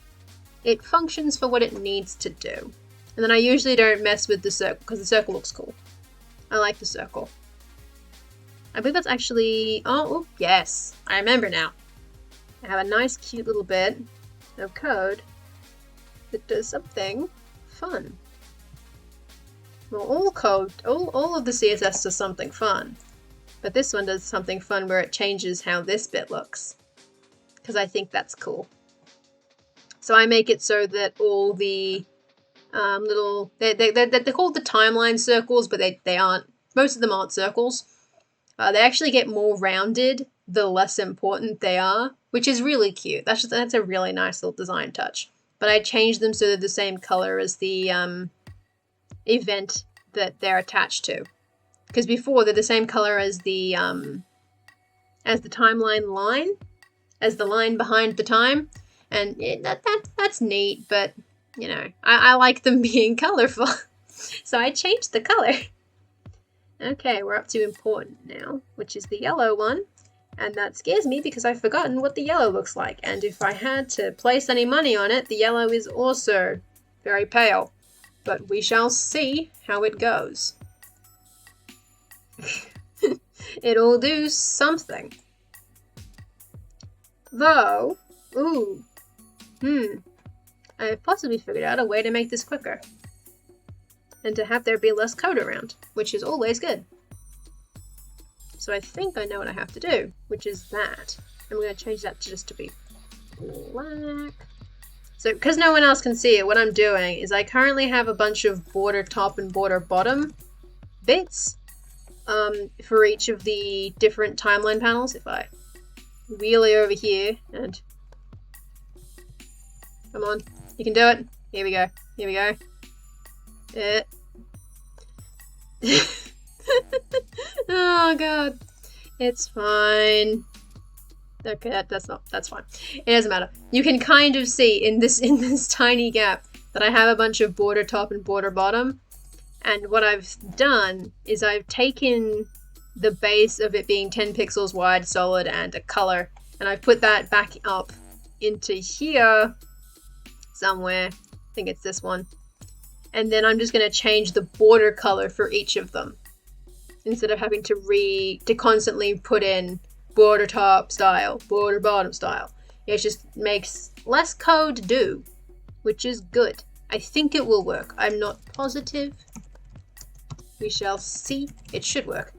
It functions for what it needs to do. And then I usually don't mess with the circle, because the circle looks cool. I like the circle. I believe that's actually... Oh, yes. I remember now. I have a nice cute little bit of code that does something fun. Well, all of the CSS does something fun. But this one does something fun where it changes how this bit looks. Because I think that's cool. So I make it so that all the little... They're called the timeline circles, but they aren't... Most of them aren't circles. They actually get more rounded the less important they are, which is really cute. That's a really nice little design touch. But I changed them so they're the same color as the event that they're attached to. Because before they're the same color as the timeline line, as the line behind the time, and that's neat. But you know, I like them being colorful, so I changed the color. Okay, we're up to important now, which is the yellow one, and that scares me because I've forgotten what the yellow looks like. And if I had to place any money on it, the yellow is also very pale. But we shall see how it goes. It'll do something. Though, I've possibly figured out a way to make this quicker. And to have there be less code around, which is always good. So I think I know what I have to do, which is that. I'm going to change that just to be black. So, because no one else can see it, what I'm doing is I currently have a bunch of border top and border bottom bits for each of the different timeline panels. If I wheelie over here and... Come on, you can do it. Here we go. Here we go. Oh god. It's fine. Okay, that's fine. It doesn't matter. You can kind of see in this tiny gap that I have a bunch of border top and border bottom. And what I've done is I've taken the base of it being 10 pixels wide, solid, and a color, and I've put that back up into here somewhere. I think it's this one. And then I'm just going to change the border color for each of them instead of having to constantly put in border top style, border bottom style. It just makes less code to do, which is good. I think it will work. I'm not positive. We shall see. It should work.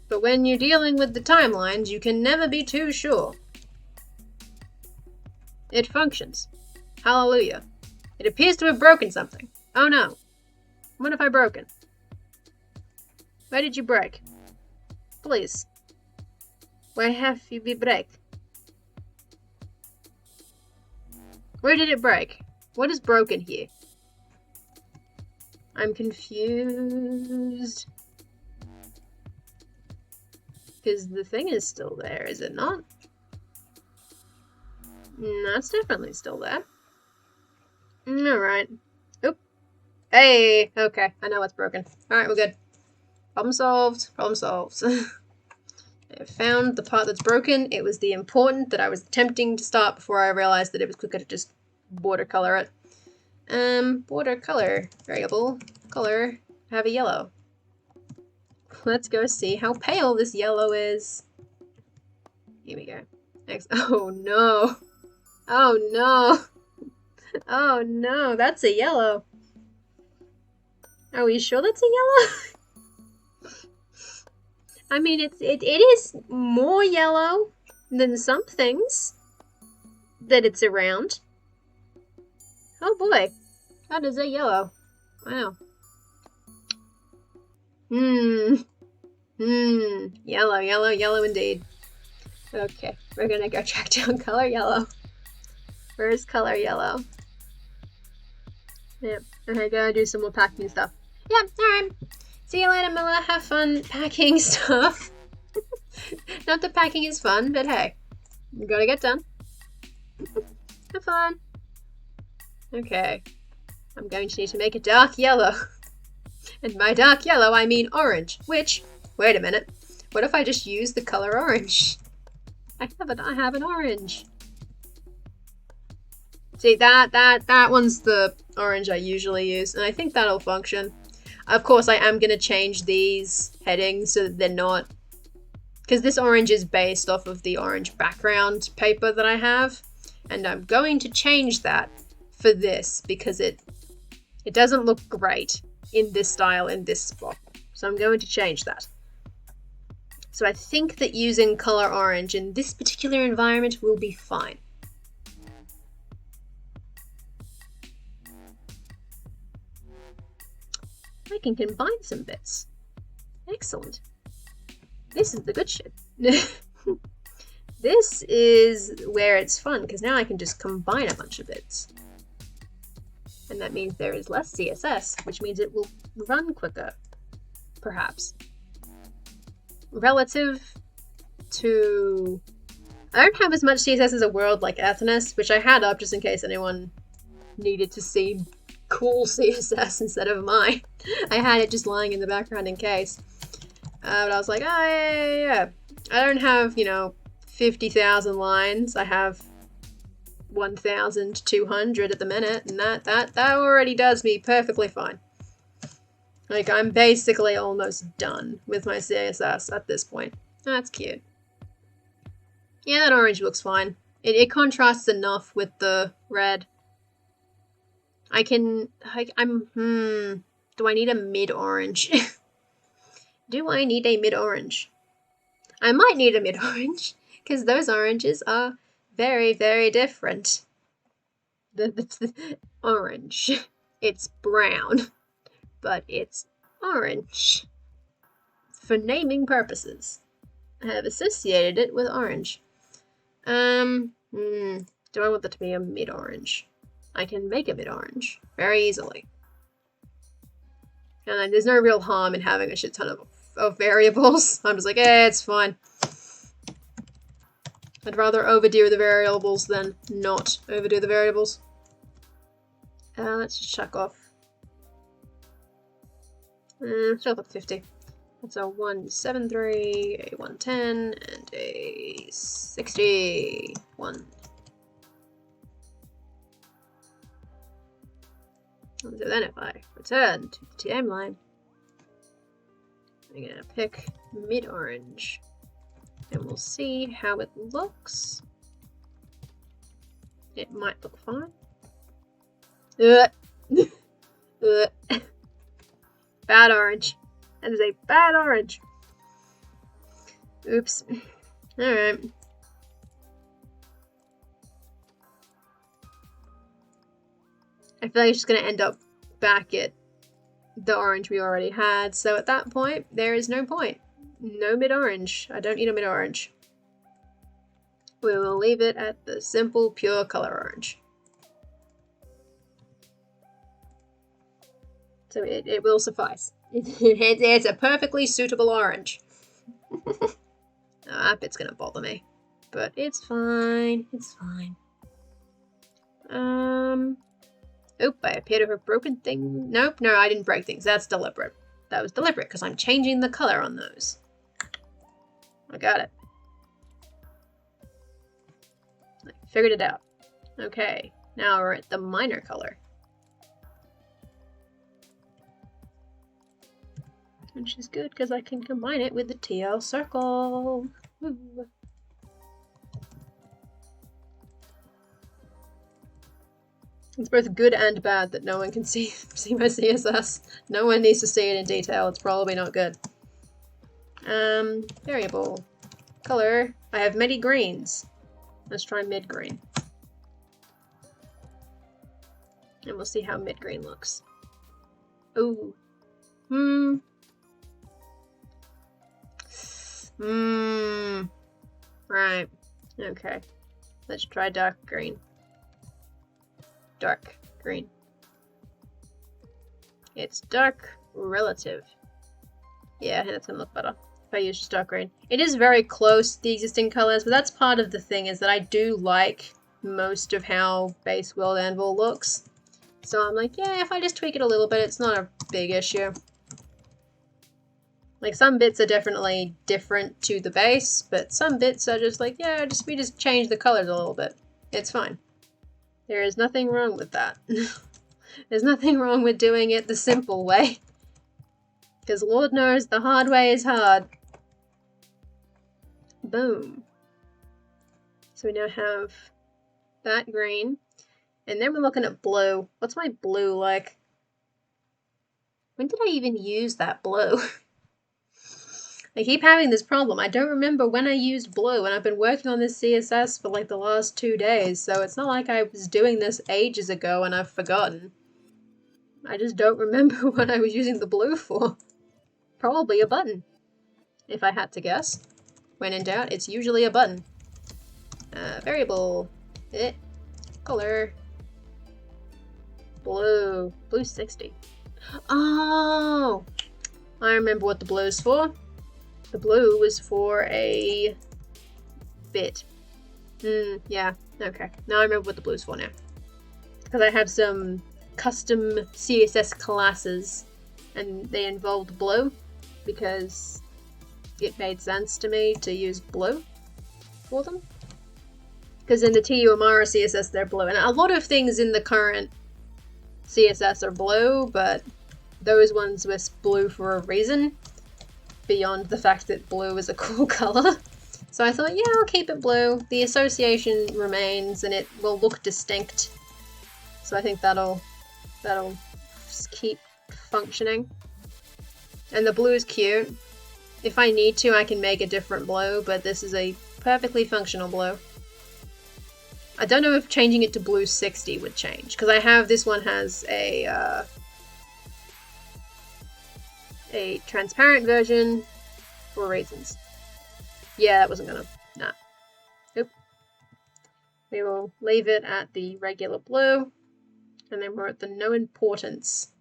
But when you're dealing with the timelines, you can never be too sure. It functions. Hallelujah. It appears to have broken something. Oh no. What have I broken? Where did you break? Please. Where have you been break? Where did it break? What is broken here? I'm confused. Because the thing is still there, is it not? No, it's definitely still there. Alright. Oop. Hey! Okay, I know what's broken. Alright, we're good. Problem solved. Problem solved. I found the part that's broken. It was the important that I was attempting to start before I realized that it was quicker to just border color it. Border color variable. Color. Have a yellow. Let's go see how pale this yellow is. Here we go. Next. Oh no. Oh no. Oh no, that's a yellow. Are we sure that's a yellow? I mean, it is more yellow than some things that it's around. Oh boy, that is a yellow. Wow. Yellow, yellow, yellow indeed. Okay, we're gonna go track down color yellow. Where's color yellow? Yep, okay, go do some more packing stuff. Yeah, alright. See you later, Miller. Have fun packing stuff. Not that packing is fun, but hey, you gotta get done. Have fun. Okay, I'm going to need to make a dark yellow. And by dark yellow, I mean orange, which, wait a minute, what if I just use the color orange? I have an orange. See, that one's the orange I usually use, and I think that'll function. Of course, I am going to change these headings so that they're not... Because this orange is based off of the orange background paper that I have, and I'm going to change that for this, because it doesn't look great in this style in this spot. So I'm going to change that. So I think that using color orange in this particular environment will be fine. I can combine some bits. Excellent. This is the good shit. This is where it's fun, because now I can just combine a bunch of bits. And that means there is less CSS, which means it will run quicker, perhaps. Relative to... I don't have as much CSS as a world like Athenas, which I had up just in case anyone needed to see cool CSS instead of mine. I had it just lying in the background in case. But I was like, oh, yeah. I don't have, 50,000 lines. I have 1,200 at the minute, and that already does me perfectly fine. Like, I'm basically almost done with my CSS at this point. That's cute. Yeah, that orange looks fine. It contrasts enough with the red. Do I need a mid-orange? Do I need a mid-orange? I might need a mid-orange, because those oranges are very, very different. The orange. It's brown, but it's orange. For naming purposes, I have associated it with orange. Do I want that to be a mid-orange? I can make a mid-orange very easily. And there's no real harm in having a shit ton of variables. I'm just like, it's fine. I'd rather overdo the variables than not overdo the variables. Let's just check off. Check off 50. That's a 173, a 110, and a 61. So then if I return to the TM line, I'm gonna pick mid-orange. And we'll see how it looks. It might look fine. Bad orange. That is a bad orange. Oops. Alright. I feel like it's just going to end up back at the orange we already had. So at that point, there is no point. No mid-orange. I don't need a mid-orange. We will leave it at the simple, pure color orange. So it will suffice. It's a perfectly suitable orange. That bit's gonna bother me. But it's fine. It's fine. Oop, I appear to have broken things. Nope, no, I didn't break things. That's deliberate. That was deliberate because I'm changing the color on those. I got it. I figured it out. Okay, now we're at the minor color. Which is good because I can combine it with the TL circle. Woo. It's both good and bad that no one can see my CSS. No one needs to see it in detail. It's probably not good. Variable. Color. I have many greens. Let's try mid-green. And we'll see how mid-green looks. Ooh. Right. Okay. Let's try dark green. Dark green. It's dark relative. Yeah, that's gonna look better if I use just dark green. It is very close to the existing colors, but that's part of the thing, is that I do like most of how base World Anvil looks. So I'm like, yeah, if I just tweak it a little bit, it's not a big issue. Like, some bits are definitely different to the base, but some bits are just like, yeah, we just change the colors a little bit. It's fine. There is nothing wrong with that. There's nothing wrong with doing it the simple way. Because Lord knows the hard way is hard. Boom. So we now have that green. And then we're looking at blue. What's my blue like? When did I even use that blue? I keep having this problem. I don't remember when I used blue, and I've been working on this CSS for like the last 2 days, so it's not like I was doing this ages ago and I've forgotten. I just don't remember what I was using the blue for. Probably a button, if I had to guess. When in doubt, it's usually a button. Variable. Color. Blue. Blue 60. Oh! I remember what the blue's for. The blue was for a bit. Yeah, okay. Now I remember what the blue's for now. Because I have some custom CSS classes, and they involved blue, because it made sense to me to use blue for them. Because in the TU Amara CSS, they're blue. And a lot of things in the current CSS are blue, but those ones were blue for a reason. Beyond the fact that blue is a cool color. So I thought, yeah, I'll keep it blue. The association remains and it will look distinct. So I think that'll keep functioning. And the blue is cute. If I need to, I can make a different blue, but this is a perfectly functional blue. I don't know if changing it to blue 60 would change, because I have, this one has a transparent version for reasons. Yeah, that wasn't gonna... Nah. Nope. We will leave it at the regular blue, and then we're at the no importance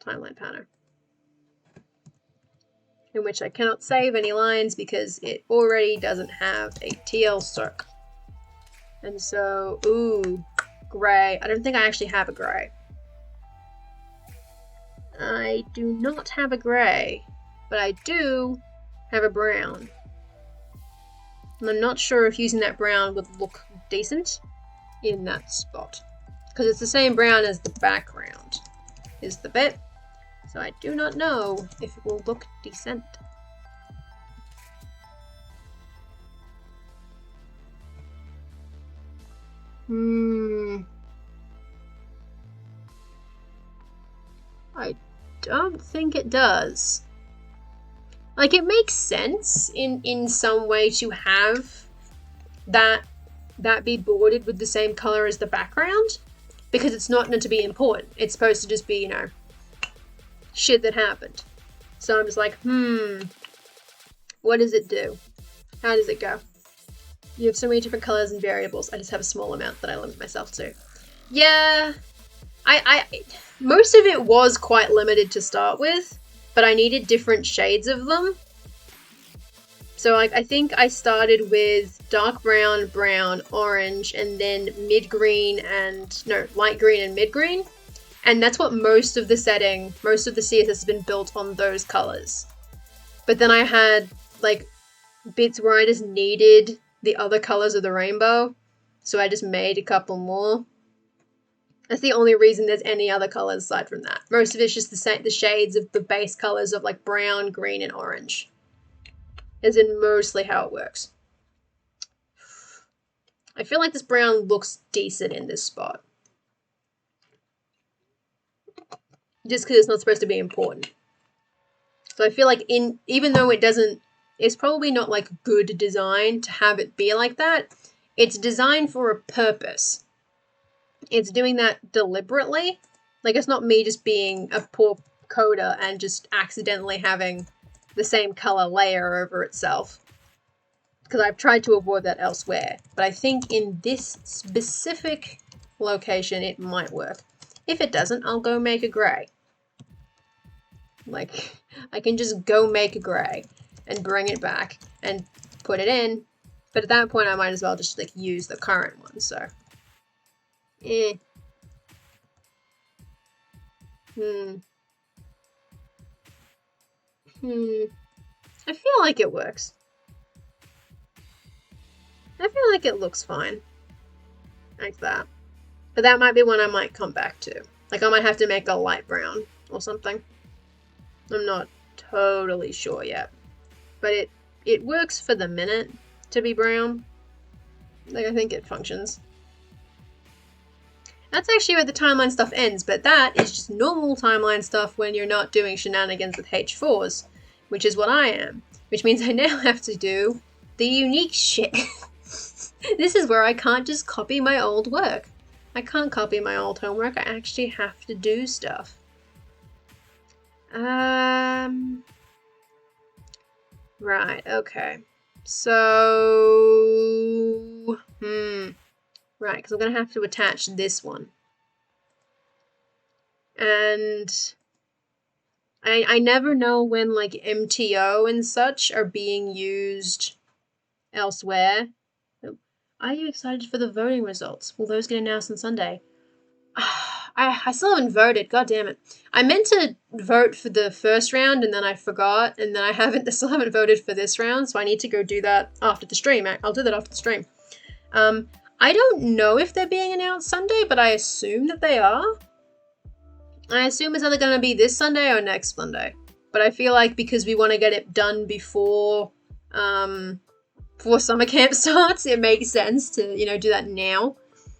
timeline pattern, in which I cannot save any lines because it already doesn't have a TL circ. And so, ooh, grey. I don't think I actually have a grey. I do not have a grey, but I do have a brown. And I'm not sure if using that brown would look decent in that spot. Because it's the same brown as the background is the bit. So I do not know if it will look decent. I don't think it does. Like, it makes sense in some way to have that be bordered with the same color as the background, because it's not meant to be important. It's supposed to just be, you know, shit that happened. So I'm just like, what does it do? How does it go? You have so many different colors and variables. I just have a small amount that I limit myself to. Yeah, I most of it was quite limited to start with, but I needed different shades of them. So like, I think I started with dark brown, brown, orange, and then mid-green and, no, light green and mid-green. And that's what most of the CSS has been built on, those colors. But then I had like bits where I just needed the other colors of the rainbow. So I just made a couple more. That's the only reason there's any other colors aside from that. Most of it's just the shades of the base colors of like brown, green, and orange. Is in mostly how it works. I feel like this brown looks decent in this spot. Just because it's not supposed to be important. So I feel like even though it's probably not like good design to have it be like that, it's designed for a purpose. It's doing that deliberately. Like, it's not me just being a poor coder and just accidentally having the same color layer over itself, because I've tried to avoid that elsewhere. But I think in this specific location it might work. If it doesn't, I'll go make a gray. Like, I can just go make a gray and bring it back and put it in, but at that point I might as well just like use the current one. So I feel like it works. I feel like it looks fine. Like that. But that might be one I might come back to. Like, I might have to make a light brown or something. I'm not totally sure yet. But it works for the minute to be brown. Like, I think it functions. That's actually where the timeline stuff ends, but that is just normal timeline stuff when you're not doing shenanigans with H4s. Which is what I am. Which means I now have to do the unique shit. This is where I can't just copy my old work. I can't copy my old homework. I actually have to do stuff. Right, okay. So... Right, because I'm going to have to attach this one. And... I never know when, like, MTO and such are being used elsewhere. Are you excited for the voting results? Will those get announced on Sunday? I still haven't voted, god damn it. I meant to vote for the first round and then I forgot, and then I still haven't voted for this round, so I need to go do that after the stream. I'll do that after the stream. I don't know if they're being announced Sunday, but I assume that they are. I assume it's either going to be this Sunday or next Sunday. But I feel like because we want to get it done before summer camp starts, it makes sense to, you know, do that now.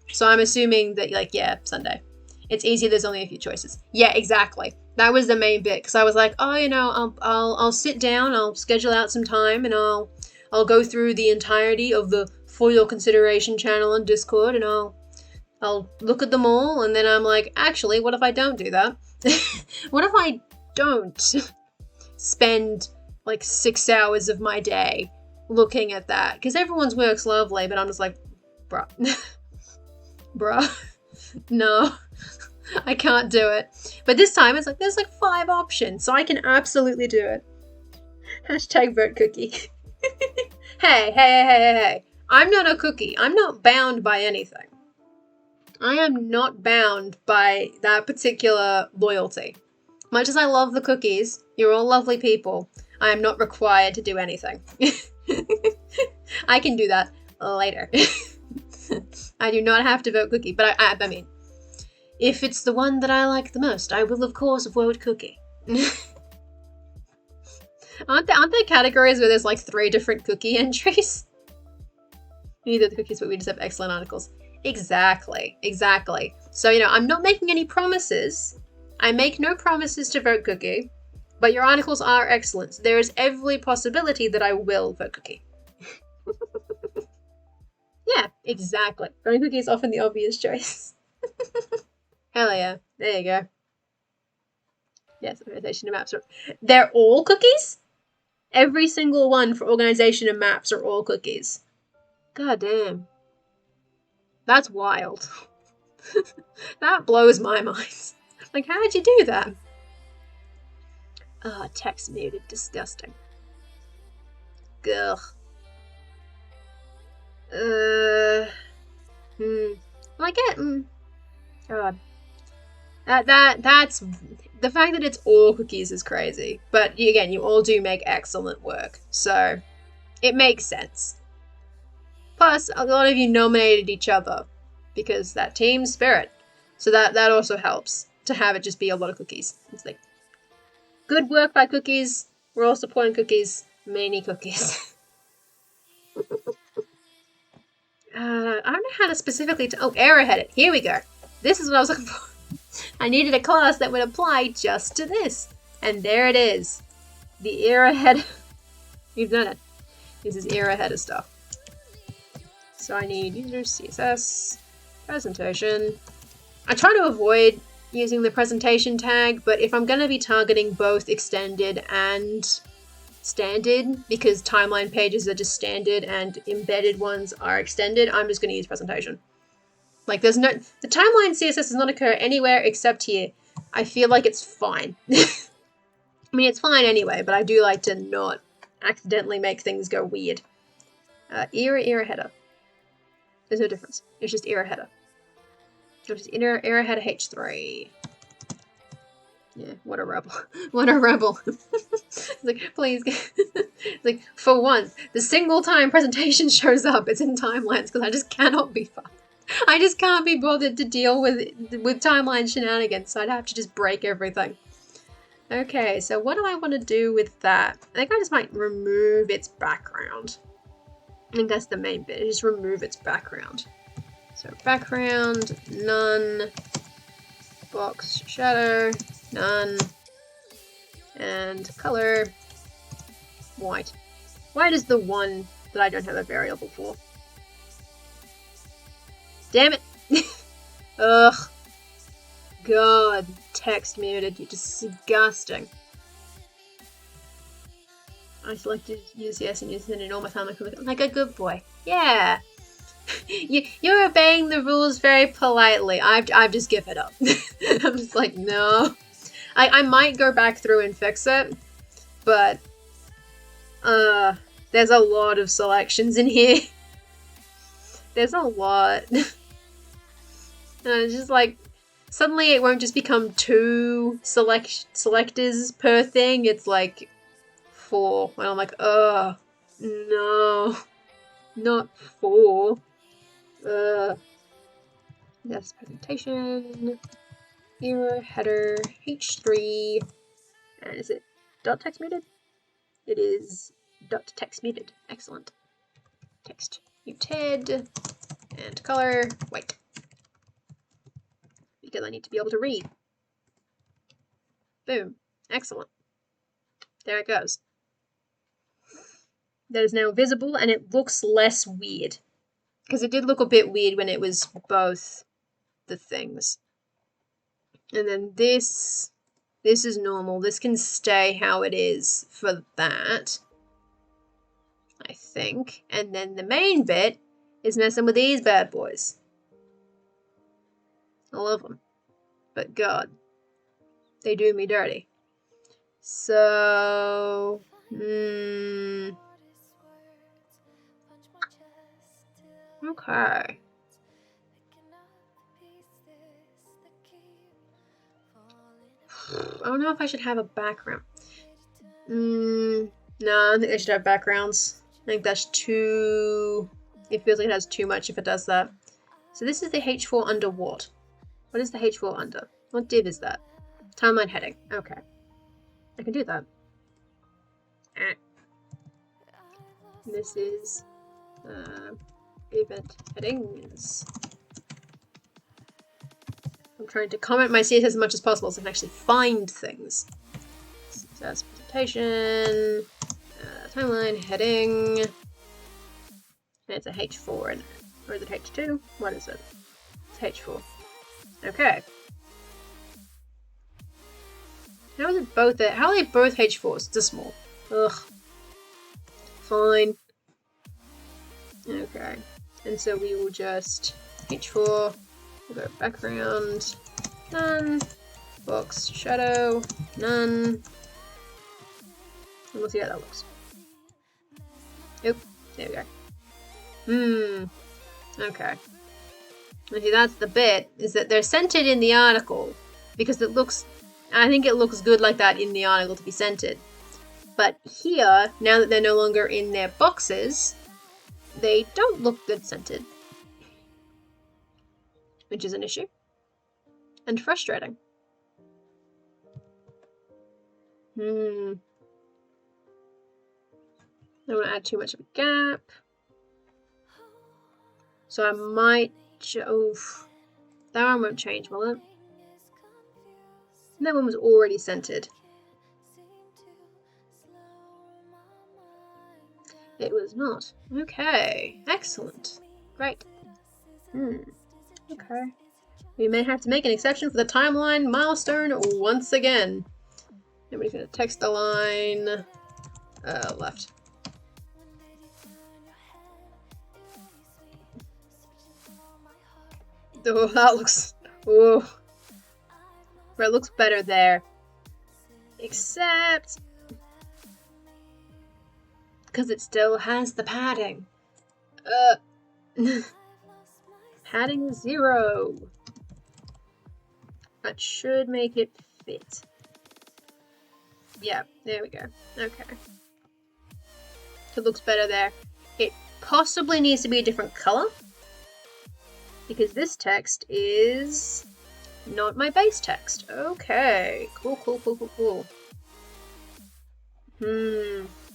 So I'm assuming that, like, yeah, Sunday. It's easier, there's only a few choices. Yeah, exactly. That was the main bit, because I was like, oh, you know, I'll sit down, I'll schedule out some time, and I'll go through the entirety of the For Your Consideration channel on Discord, and I'll look at them all, and then I'm like, actually, what if I don't do that? What if I don't spend like 6 hours of my day looking at that? Because everyone's work's lovely, but I'm just like, bruh. Bruh. No. I can't do it. But this time it's like, there's like 5 options, so I can absolutely do it. Hashtag vote cookie. Hey. I'm not a cookie. I'm not bound by anything. I am not bound by that particular loyalty. Much as I love the cookies, you're all lovely people, I am not required to do anything. I can do that later. I do not have to vote cookie, but I mean, if it's the one that I like the most, I will of course vote cookie. Aren't there categories where there's like 3 different cookie entries? Neither the cookies, but we just have excellent articles. Exactly, exactly. So, you know, I'm not making any promises. I make no promises to vote Cookie, but your articles are excellent. There is every possibility that I will vote Cookie. Yeah, exactly. Voting Cookie is often the obvious choice. Hell yeah. There you go. Yes, organization and maps are. They're all cookies? Every single one for organization and maps are all cookies. God damn. That's wild. That blows my mind. Like, how did you do that? Oh, text muted. Disgusting. Ugh. I get. God. That's the fact that it's all cookies is crazy. But again, you all do make excellent work, so it makes sense. Plus, a lot of you nominated each other because that team spirit. So that also helps to have it just be a lot of cookies. It's like good work by cookies. We're all supporting cookies. Many cookies. I don't know how to specifically. Arrowhead it. Here we go. This is what I was looking for. I needed a class that would apply just to this. And there it is. The arrowhead. We've done it. This is arrowheader stuff. So I need user CSS, presentation. I try to avoid using the presentation tag, but if I'm going to be targeting both extended and standard, because timeline pages are just standard and embedded ones are extended, I'm just going to use presentation. Like the timeline CSS does not occur anywhere except here. I feel like it's fine. I mean, it's fine anyway, but I do like to not accidentally make things go weird. Era header. There's no difference. It's just era header. It's just era header H3. Yeah, what a rebel. What a rebel. It's like, please. It's like, for once, the single time presentation shows up, it's in timelines because I just cannot be fucked. I just can't be bothered to deal with timeline shenanigans, so I'd have to just break everything. Okay, so what do I want to do with that? I think I just might remove its background. I think that's the main bit, just remove its background. So background, none, box shadow, none, and color, white. White is the one that I don't have a variable for. Damn it! Ugh. God, text muted, you're disgusting. I selected use yes and use it in all my time like a good boy. Yeah. You're obeying the rules very politely. I've just given up. I'm just like, no. I might go back through and fix it, but there's a lot of selections in here. There's a lot. And it's just like, suddenly it won't just become 2 selectors per thing. It's like 4. And I'm like, no. Not 4. Yes, presentation. Era header H3. And is it dot text muted? It is dot text muted. Excellent. Text muted. And color white. Because I need to be able to read. Boom. Excellent. There it goes. That is now visible and it looks less weird. Because it did look a bit weird when it was both the things. And then this is normal. This can stay how it is for that, I think. And then the main bit is messing with these bad boys. I love them. But God, they do me dirty. So, okay. I don't know if I should have a background. No, I don't think I should have backgrounds. I think that's too... It feels like it has too much if it does that. So this is the H4 under what? What is the H4 under? What div is that? Timeline heading. Okay. I can do that. This is event headings. I'm trying to comment my CSS as much as possible so I can actually find things. CSS presentation, timeline, heading, and it's a H4 in it. Or is it H2? What is it? It's H4. Okay. How is it both? How are they both H4s? It's small. Ugh. Fine. Okay. And so we will just H4. We'll go background. None. Box shadow. None. And we'll see how that looks. Oop. There we go. Okay. See, that's the bit, is that they're centered in the article because it looks, I think it looks good like that in the article to be centered. But here, now that they're no longer in their boxes, they don't look good centered. Which is an issue. And frustrating. I don't want to add too much of a gap. So I might... Oof. That one won't change, will it? That one was already centered. It was not. Okay. Excellent. Great. Okay. We may have to make an exception for the timeline milestone once again. Nobody's going to text align left. Oh, that looks... Oh. But it looks better there. Except... because it still has the padding. Padding 0. That should make it fit. Yeah, there we go. Okay. It looks better there. It possibly needs to be a different color. Because this text is not my base text. Okay. Cool.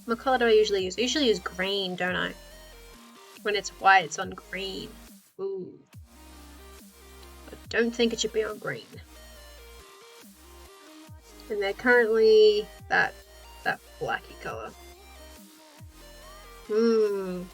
What color do I usually use? I usually use green, don't I? When it's white, it's on green. Ooh. I don't think it should be on green. And they're currently that blacky color. Oof.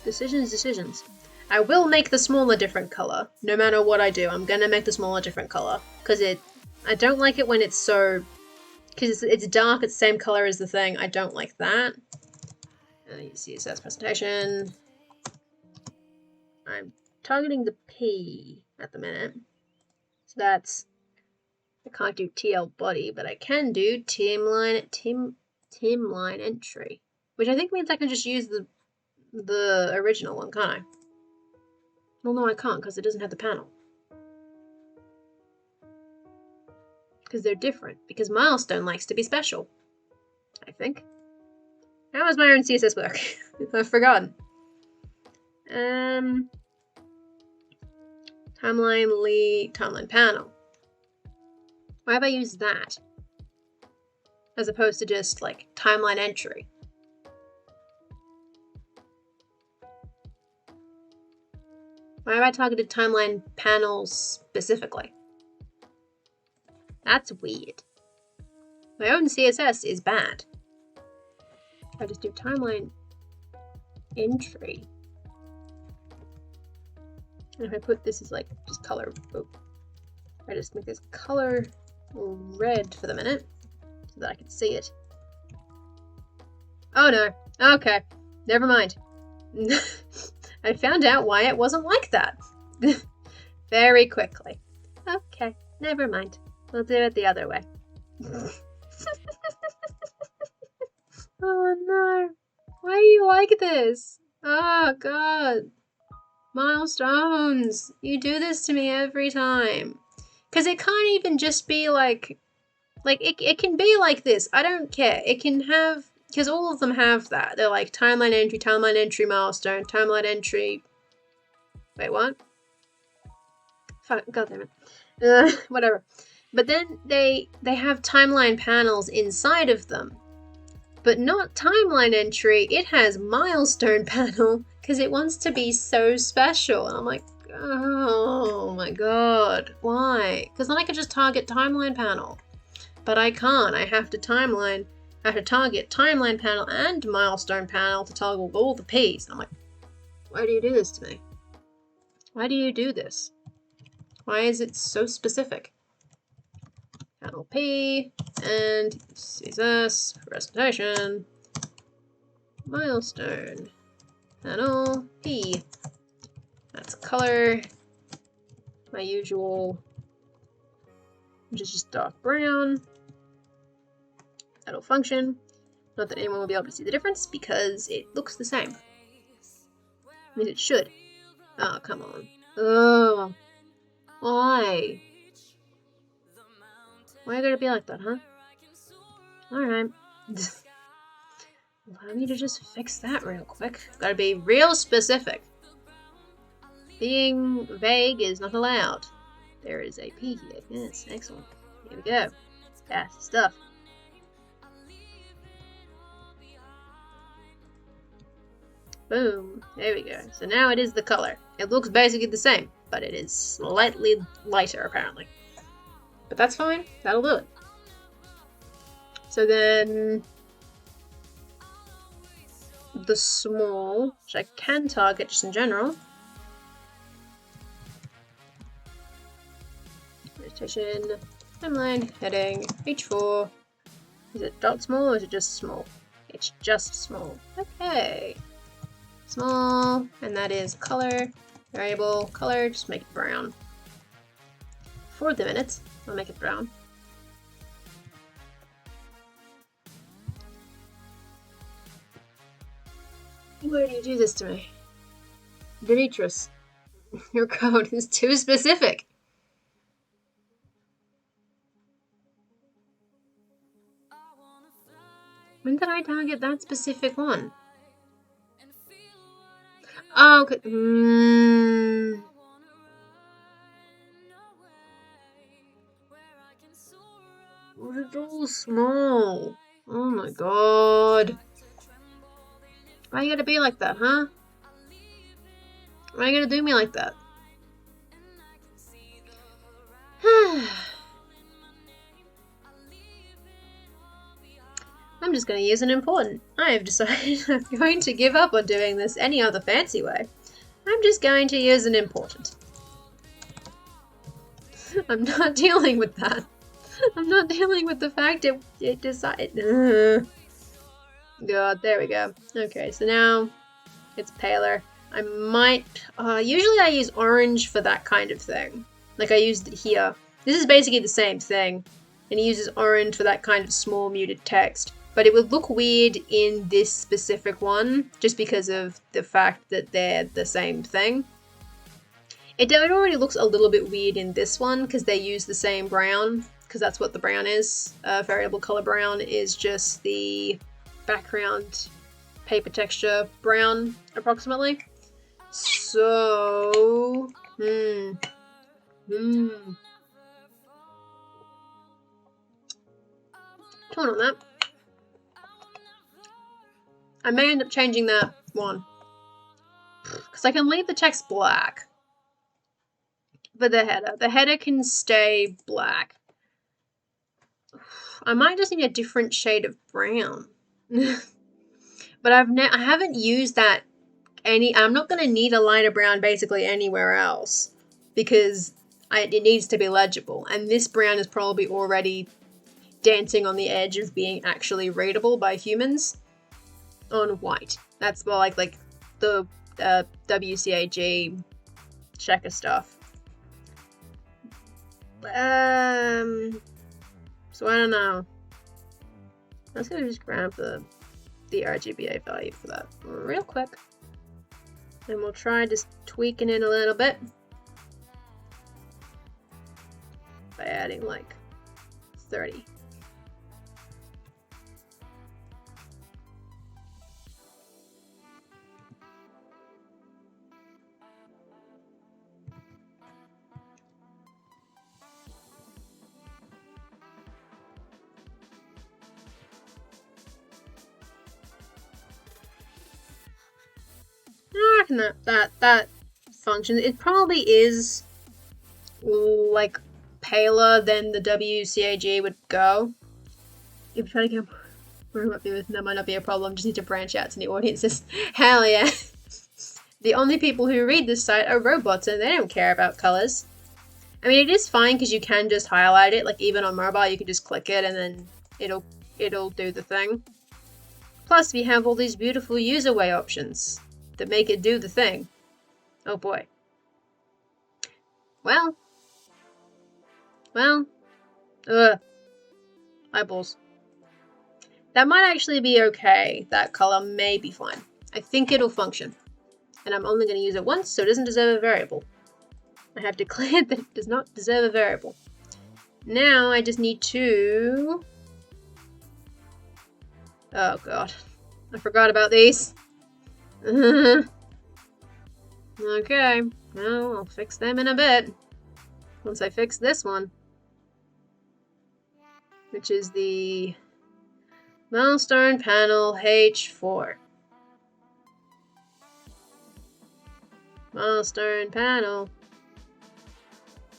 Decisions. I will make the small a different color. No matter what I do, I'm gonna make the small a different color. Because I don't like it when it's so... because it's dark, it's the same color as the thing. I don't like that. CSS presentation. I'm targeting the P at the minute. So that's... I can't do TL body, but I can do Timline entry. Which I think means I can just use the original one, can't I? Well, no, I can't, because it doesn't have the panel. Because they're different. Because Milestone likes to be special. I think. How does my own CSS work? I've forgotten. Timeline panel. Why have I used that? As opposed to just, like, timeline entry. Why have I targeted timeline panels specifically? That's weird. My own CSS is bad. If I just do timeline entry. And if I put this as like just color, I just make this color red for the minute so that I can see it. Oh no. Okay. Never mind. I found out why it wasn't like that. Very quickly. Okay. Never mind. We'll do it the other way. Oh no. Why are you like this? Oh god. Milestones. You do this to me every time. Because it can't even just be like it can be like this. I don't care. It can have, because all of them have that. They're like timeline entry, milestone, timeline entry. Wait, what? Fuck, god damn it. Whatever. But then they have timeline panels inside of them. But not timeline entry, it has milestone panel because it wants to be so special. And I'm like, oh my god, why? Because then I could just target timeline panel. But I can't, I have to target timeline panel and milestone panel to toggle all the P's. I'm like, why do you do this to me? Why do you do this? Why is it so specific? Panel P and CSS presentation milestone panel P. That's color, my usual, which is just dark brown. That'll function. Not that anyone will be able to see the difference because it looks the same. I mean, it should. Oh, come on. Oh, why? Why gotta be like that, huh? Alright. Allow me to just fix that real quick. Gotta be real specific. Being vague is not allowed. There is a P here. Yes, excellent. Here we go. Fast stuff. Boom. There we go. So now it is the color. It looks basically the same, but it is slightly lighter apparently. But that's fine. That'll do it. So then the small, which I can target just in general. Rotation, timeline, heading, H4. Is it dot small or is it just small? It's just small. Okay. Small, and that is color, variable, color, just make it brown. For the minute, I'll make it brown. Why do you do this to me? Demetrius, your code is too specific. When did I target that specific one? Oh, okay. It's all small. Oh my god. Why you gotta be like that, huh? Why you gotta do me like that? I'm just going to use an important. I have decided I'm going to give up on doing this any other fancy way. I'm just going to use an important. I'm not dealing with that. I'm not dealing with the fact it decided. God, there we go. Okay, so now it's paler. I might. Usually I use orange for that kind of thing. Like I used it here. This is basically the same thing. And he uses orange for that kind of small muted text. But it would look weird in this specific one, just because of the fact that they're the same thing. It already looks a little bit weird in this one, because they use the same brown, because that's what the brown is. Variable color brown is just the background paper texture brown, approximately. So, torn on that. I may end up changing that one. Because I can leave the text black. For the header. The header can stay black. I might just need a different shade of brown. But I haven't used that I'm not going to need a lighter brown basically anywhere else. Because it needs to be legible. And this brown is probably already dancing on the edge of being actually readable by humans. On white. That's more like the WCAG checker stuff. So I don't know. Let's go just grab the RGBA value for that real quick. And we'll try just tweaking it a little bit. By adding like 30. reckon that functions. It probably is like paler than the WCAG would go. If you try to get that might not be a problem. Just need to branch out to new audiences. Hell yeah. The only people who read this site are robots and they don't care about colors. I mean, it is fine because you can just highlight it. Like even on mobile, you can just click it and then it'll do the thing. Plus, we have all these beautiful user way options that make it do the thing. Oh boy. Well. Eyeballs. That might actually be okay. That color may be fine. I think it'll function. And I'm only going to use it once, so it doesn't deserve a variable. I have declared that it does not deserve a variable. Now I just need to... Oh god. I forgot about these. Okay. Well, I'll fix them in a bit. Once I fix this one. Which is the milestone panel H4. Milestone panel.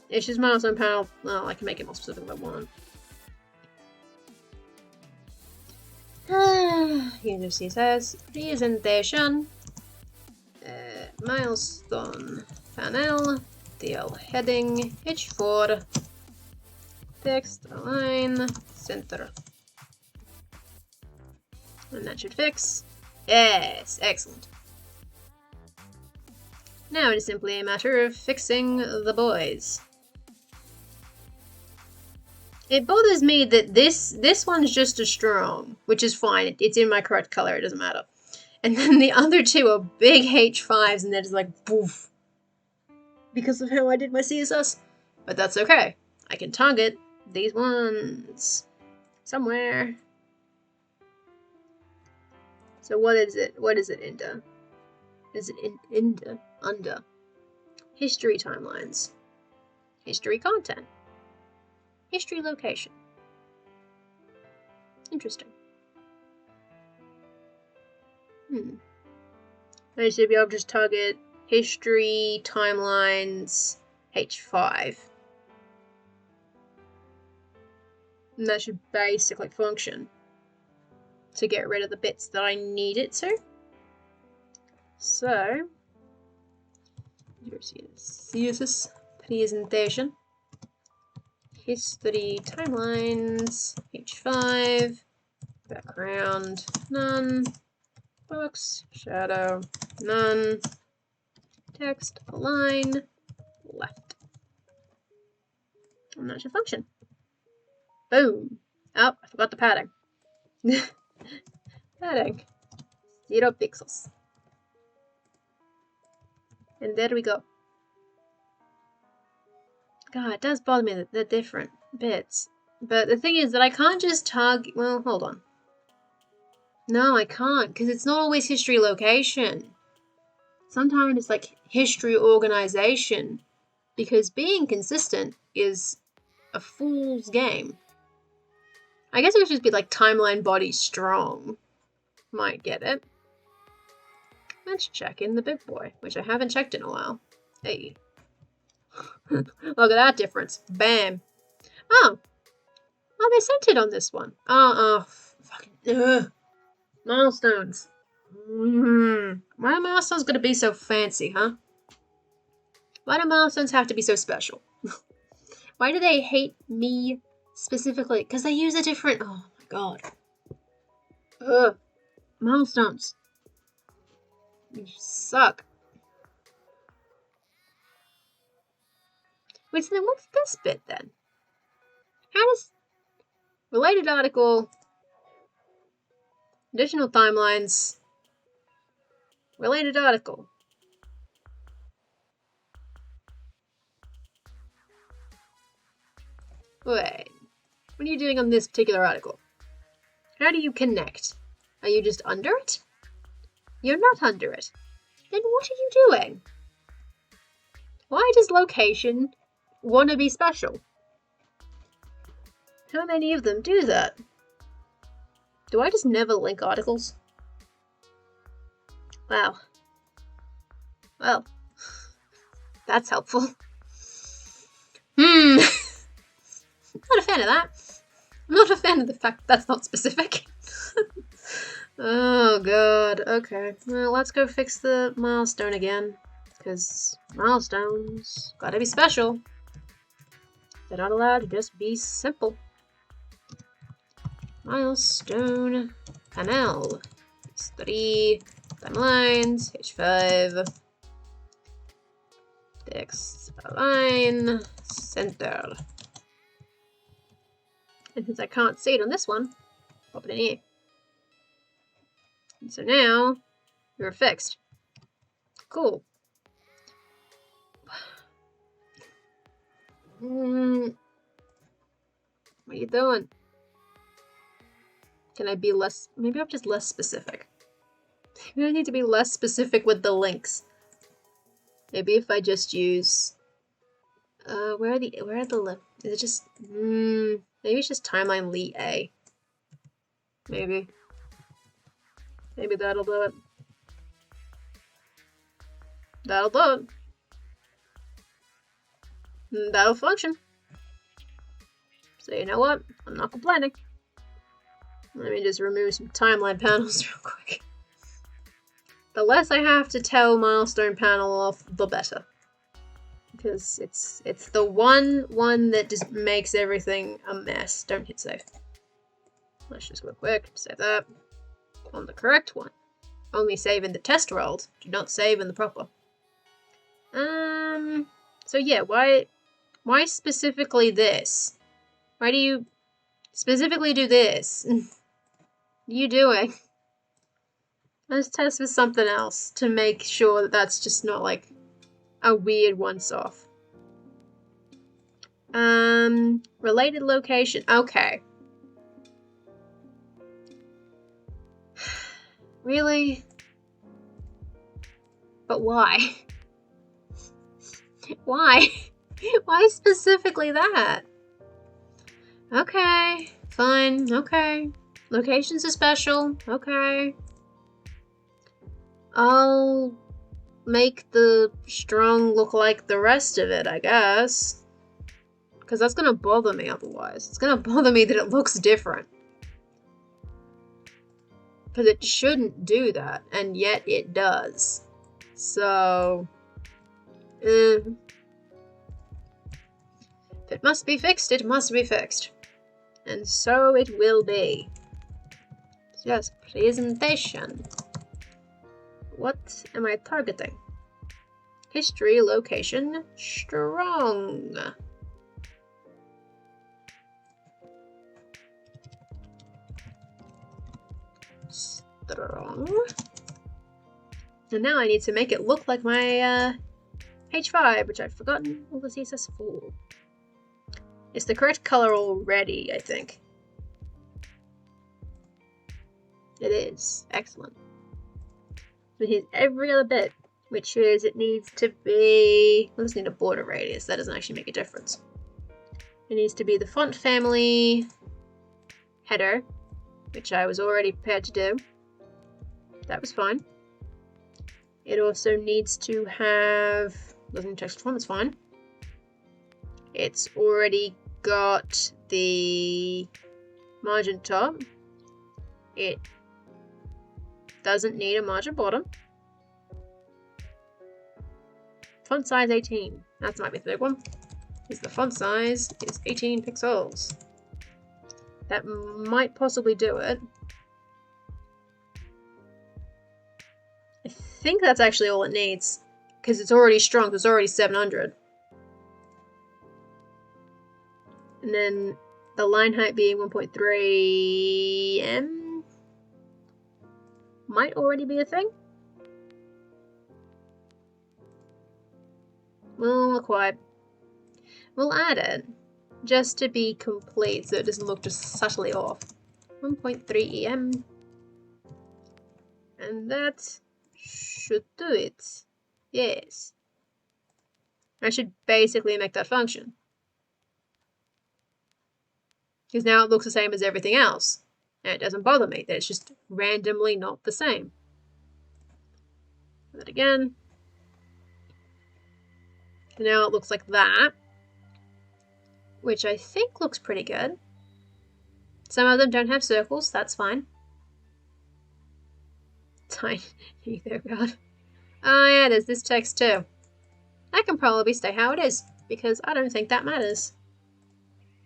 It's just milestone panel. Oh, I can make it more specific if I want. User CSS presentation. Milestone panel. DL heading H4. Text align center. And that should fix. Yes, excellent. Now it is simply a matter of fixing the boys. It bothers me that this one's just a strong, which is fine. It's in my correct color, it doesn't matter. And then the other two are big H5s and they're just like boof. Because of how I did my CSS. But that's okay. I can target these ones somewhere. So what is it? What is it under? Is it under? History timelines. History content. History location. Interesting. I should be able to just target history timelines H5. And that should basically function to get rid of the bits that I need it to. So, here's CSS presentation. History timelines H5. Background none. Box shadow none. Text align left. And that should function. Boom. Oh, I forgot the padding. Padding. 0 pixels. And there we go. God, it does bother me that they're different bits. But the thing is that I can't just target... Well, hold on. No, I can't, because it's not always history location. Sometimes it's like history organization. Because being consistent is a fool's game. I guess it would just be like timeline body strong. Might get it. Let's check in the big boy, which I haven't checked in a while. Hey. Look at that difference. Bam. Oh. Oh, they centered on this one. Fucking. Milestones. Why are milestones gonna be so fancy, huh? Why do milestones have to be so special? Why do they hate me specifically? Because they use a different... Oh my god. Ugh. Milestones. You suck. Wait, so then what's this bit then? How does... Related article... Additional timelines... Related article. Wait, what are you doing on this particular article? How do you connect? Are you just under it? You're not under it. Then what are you doing? Why does location want to be special? How many of them do that? Do I just never link articles? Wow. Well, that's helpful. Not a fan of that. I'm not a fan of the fact that's not specific. Oh god, okay. Well, let's go fix the milestone again. Because milestones gotta be special. They're not allowed to just be simple. Milestone panel. Study timelines. H5. Text align. Center. And since I can't see it on this one, pop it in here. And so now you're fixed. Cool. What are you doing? Can I be less? Maybe I'm just less specific. Maybe I need to be less specific with the links. Maybe if I just use where are the links? Is it just maybe it's just timeline Lee A. Maybe that'll do it. That'll do it. That'll function. So you know what? I'm not complaining. Let me just remove some timeline panels real quick. The less I have to tell milestone panel off, the better. Because it's the one that just makes everything a mess. Don't hit save. Let's just go quick, save that. On the correct one. Only save in the test world. Do not save in the proper. So yeah, why specifically this? Why do you specifically do this? What are you doing? Let's test with something else to make sure that that's just not like a weird once-off. Related location. Okay. Really? But why? Why? Why specifically that? Okay, fine, okay. Locations are special, okay. I'll make the strong look like the rest of it, I guess. Because that's gonna bother me otherwise. It's gonna bother me that it looks different. Because it shouldn't do that, and yet it does. So... if it must be fixed, it must be fixed. And so it will be. Just presentation. What am I targeting? History, location, strong. Strong. And now I need to make it look like my H5, which I've forgotten all the CSS for. It's the correct color already, I think. It is. Excellent. So here's every other bit, which is it needs to be... We'll just need a border radius. That doesn't actually make a difference. It needs to be the font family header, which I was already prepared to do. That was fine. It also needs to have... Doesn't text font, that's fine. It's already got the margin top. It doesn't need a margin bottom. Font size 18. That might be the big one. Because the font size is 18 pixels. That might possibly do it. I think that's actually all it needs. Because it's already strong, it's already 700. And then the line height being 1.3 m might already be a thing. We'll look wide. We'll add it just to be complete so it doesn't look just subtly off. 1.3 em. And that should do it. Yes. I should basically make that function. Because now it looks the same as everything else. And it doesn't bother me that it's just randomly not the same. Do that again. So now it looks like that, which I think looks pretty good. Some of them don't have circles, that's fine. Tiny, there, God. Oh yeah, there's this text too. That can probably stay how it is, because I don't think that matters.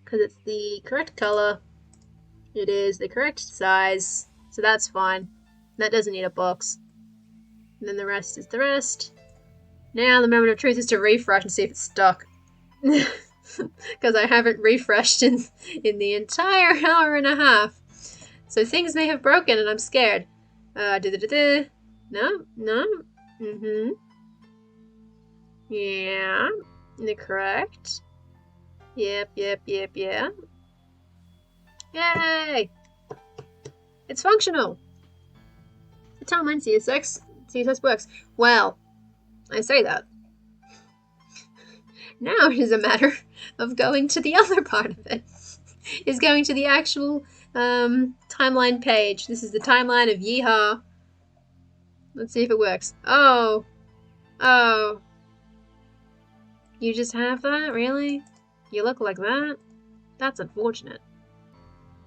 Because it's the correct color, it is the correct size, so that's fine. That doesn't need a box. And then the rest is the rest. Now the moment of truth is to refresh and see if it's stuck. Because I haven't refreshed in the entire hour and a half. So things may have broken and I'm scared. No. Mm-hmm. Yeah. Correct. Yep. Yay! It's functional. The timeline CSS works. Well, I say that. Now it is a matter of going to the other part of it. Is going to the actual timeline page. This is the timeline of Yeehaw. Let's see if it works. Oh. You just have that? Really? You look like that? That's unfortunate.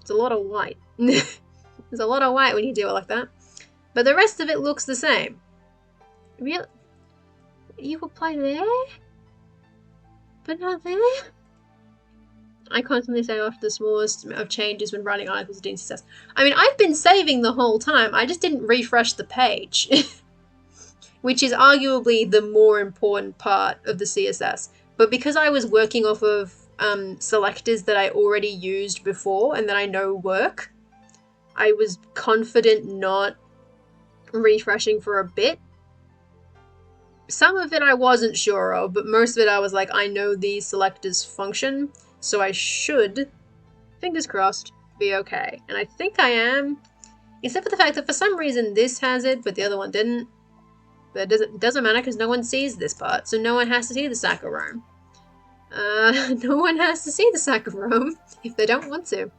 It's a lot of white. There's a lot of white when you do it like that. But the rest of it looks the same. Really? You apply there? But not there? I constantly say off the smallest of changes when writing articles of CSS. I mean, I've been saving the whole time. I just didn't refresh the page. Which is arguably the more important part of the CSS. But because I was working off of selectors that I already used before and that I know work, I was confident not refreshing for a bit. Some of it I wasn't sure of, but most of it I was like, I know these selectors function, so I should, fingers crossed, be okay. And I think I am, except for the fact that for some reason this has it, but the other one didn't. But it doesn't matter because no one sees this part, so no one has to see the sack of Rome. No one has to see the sack of Rome if they don't want to.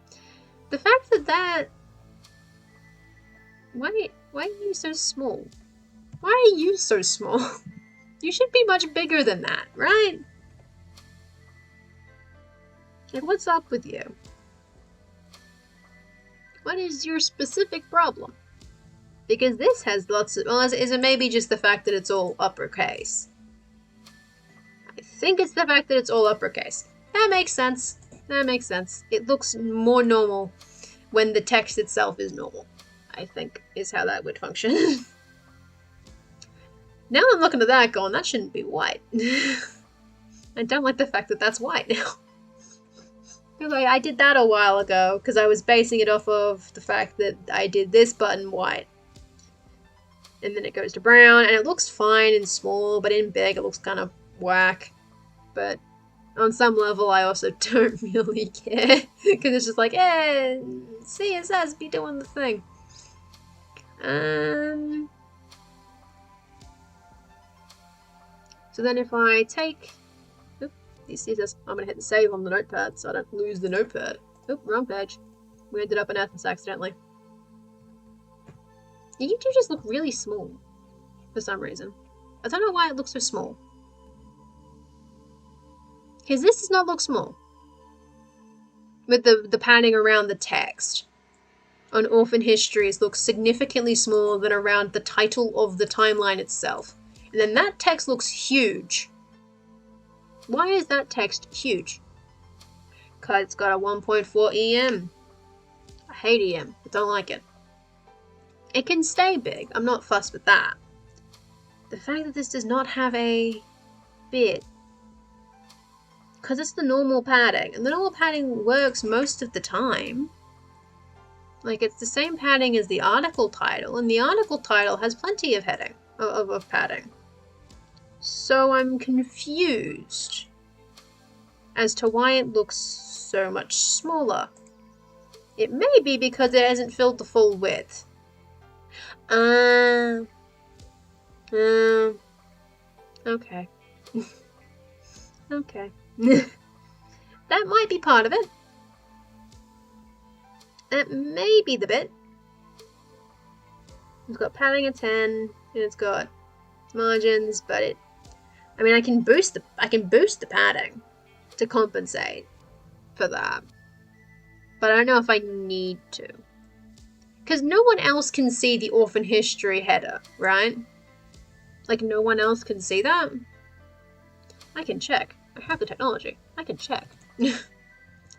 The fact that why are you so small? Why are you so small? You should be much bigger than that, right? Like, what's up with you? What is your specific problem? Because this has lots of... Well, is it maybe just the fact that it's all uppercase? I think it's the fact that it's all uppercase. That makes sense. That makes sense. It looks more normal when the text itself is normal, I think, is how that would function. Now I'm looking at that going, that shouldn't be white. I don't like the fact that that's white now. Because I did that a while ago, because I was basing it off of the fact that I did this button white. And then it goes to brown, and it looks fine in small, but in big it looks kind of whack. But on some level I also don't really care, because it's just like, CSS, be doing the thing. So then if I take these CSS, I'm going to hit the save on the notepad so I don't lose the notepad. Oop, wrong page. We ended up in Athens accidentally. You two just look really small for some reason. I don't know why it looks so small. Because this does not look small. With the padding around the text on Orphan Histories looks significantly smaller than around the title of the timeline itself. And then that text looks huge. Why is that text huge? Because it's got a 1.4 EM. I hate EM. I don't like it. It can stay big. I'm not fussed with that. The fact that this does not have a bit. Because it's the normal padding. And the normal padding works most of the time. Like, it's the same padding as the article title. And the article title has plenty of heading. Of padding. So I'm confused as to why it looks so much smaller. It may be because it hasn't filled the full width. Okay. Okay. That might be part of it. That may be the bit. It's got padding of 10, and it's got margins, but I mean, I can boost the padding to compensate for that. But I don't know if I need to. Because no one else can see the orphan history header, right? Like, no one else can see that? I can check. I have the technology. I can check.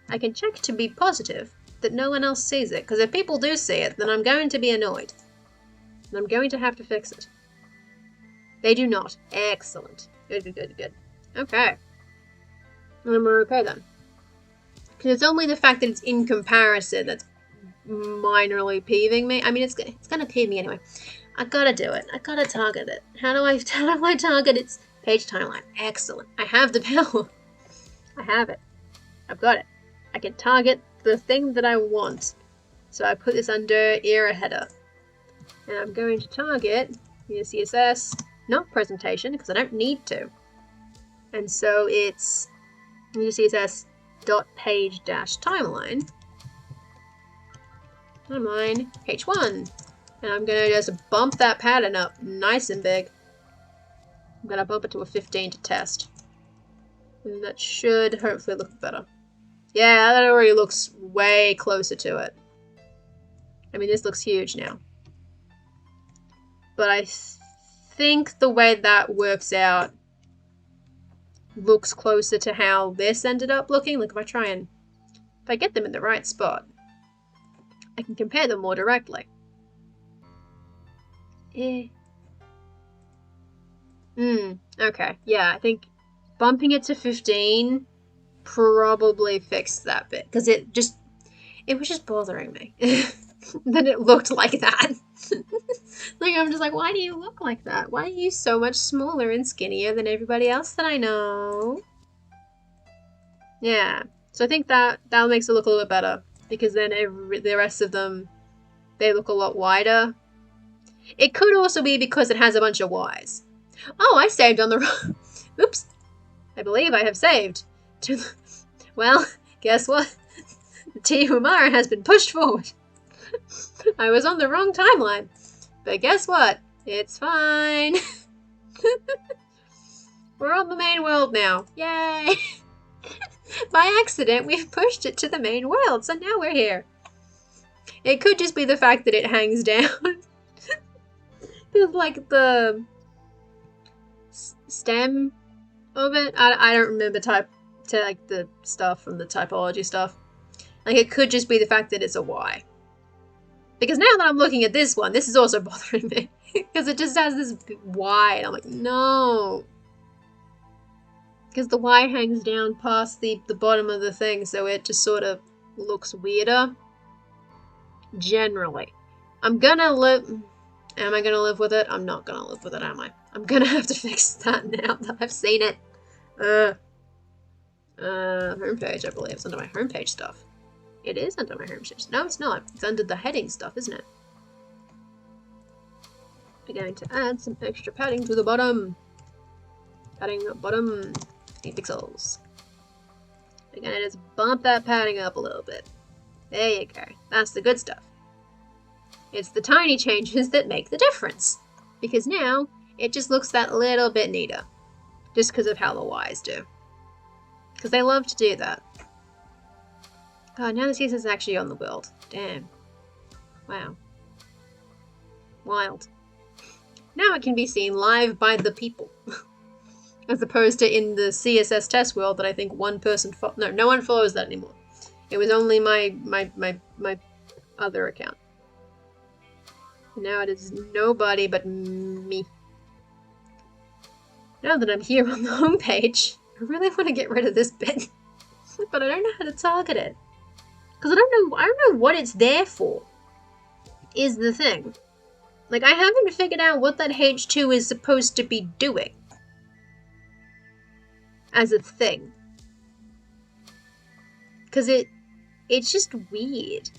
I can check to be positive that no one else sees it. Because if people do see it, then I'm going to be annoyed. And I'm going to have to fix it. They do not. Excellent. Good. Okay. And we're okay then. Because it's only the fact that it's in comparison that's minorly peeving me. I mean, it's gonna peeve me anyway. I gotta do it. I gotta target it. How do I target its page timeline? Excellent. I have the power. I have it. I've got it. I can target the thing that I want. So I put this under era header. And I'm going to target the CSS, not presentation, because I don't need to. And so it's CSS dot page dash timeline H1, and I'm gonna just bump that pattern up nice and big. I'm gonna bump it to a 15 to test, and that should hopefully look better. Yeah, that already looks way closer to it. I mean, this looks huge now, but I think the way that works out looks closer to how this ended up looking. Like if I get them in the right spot, I can compare them more directly. Okay. Yeah, I think bumping it to 15 probably fixed that bit. Because it was just bothering me. Then it looked like that. Like, I'm just like, why do you look like that? Why are you so much smaller and skinnier than everybody else that I know? Yeah. So I think that makes it look a little bit better. Because then the rest of them, they look a lot wider. It could also be because it has a bunch of Ys. Oh, I saved on the wrong... Oops. I believe I have saved. Well, guess what? The T. Humara has been pushed forward. I was on the wrong timeline. But guess what? It's fine. We're on the main world now. Yay! By accident, we've pushed it to the main world, so now we're here. It could just be the fact that it hangs down. Because, like, the stem of it, I don't remember the stuff from the typology stuff. Like, it could just be the fact that it's a Y. Because now that I'm looking at this one, this is also bothering me. Because it just has this Y, and I'm like, no. Because the Y hangs down past the bottom of the thing, so it just sort of looks weirder. Generally. Am I gonna live with it? I'm not gonna live with it, am I? I'm gonna have to fix that now that I've seen it. Homepage, I believe. It's under my homepage stuff. It is under my homepage. No, it's not. It's under the heading stuff, isn't it? We're going to add some extra padding to the bottom. Padding bottom. 8 pixels. We're gonna just bump that padding up a little bit. There you go. That's the good stuff. It's the tiny changes that make the difference. Because now, it just looks that little bit neater. Just because of how the Ys do. Because they love to do that. God, now the CSS is actually on the world. Damn. Wow. Wild. Now it can be seen live by the people. As opposed to in the CSS test world that I think one person no one follows that anymore. It was only my other account. Now it is nobody but me. Now that I'm here on the homepage, I really want to get rid of this bit. But I don't know how to target it. Because I don't know what it's there for. Is the thing. Like, I haven't figured out what that H2 is supposed to be doing. As a thing. Because it's just weird.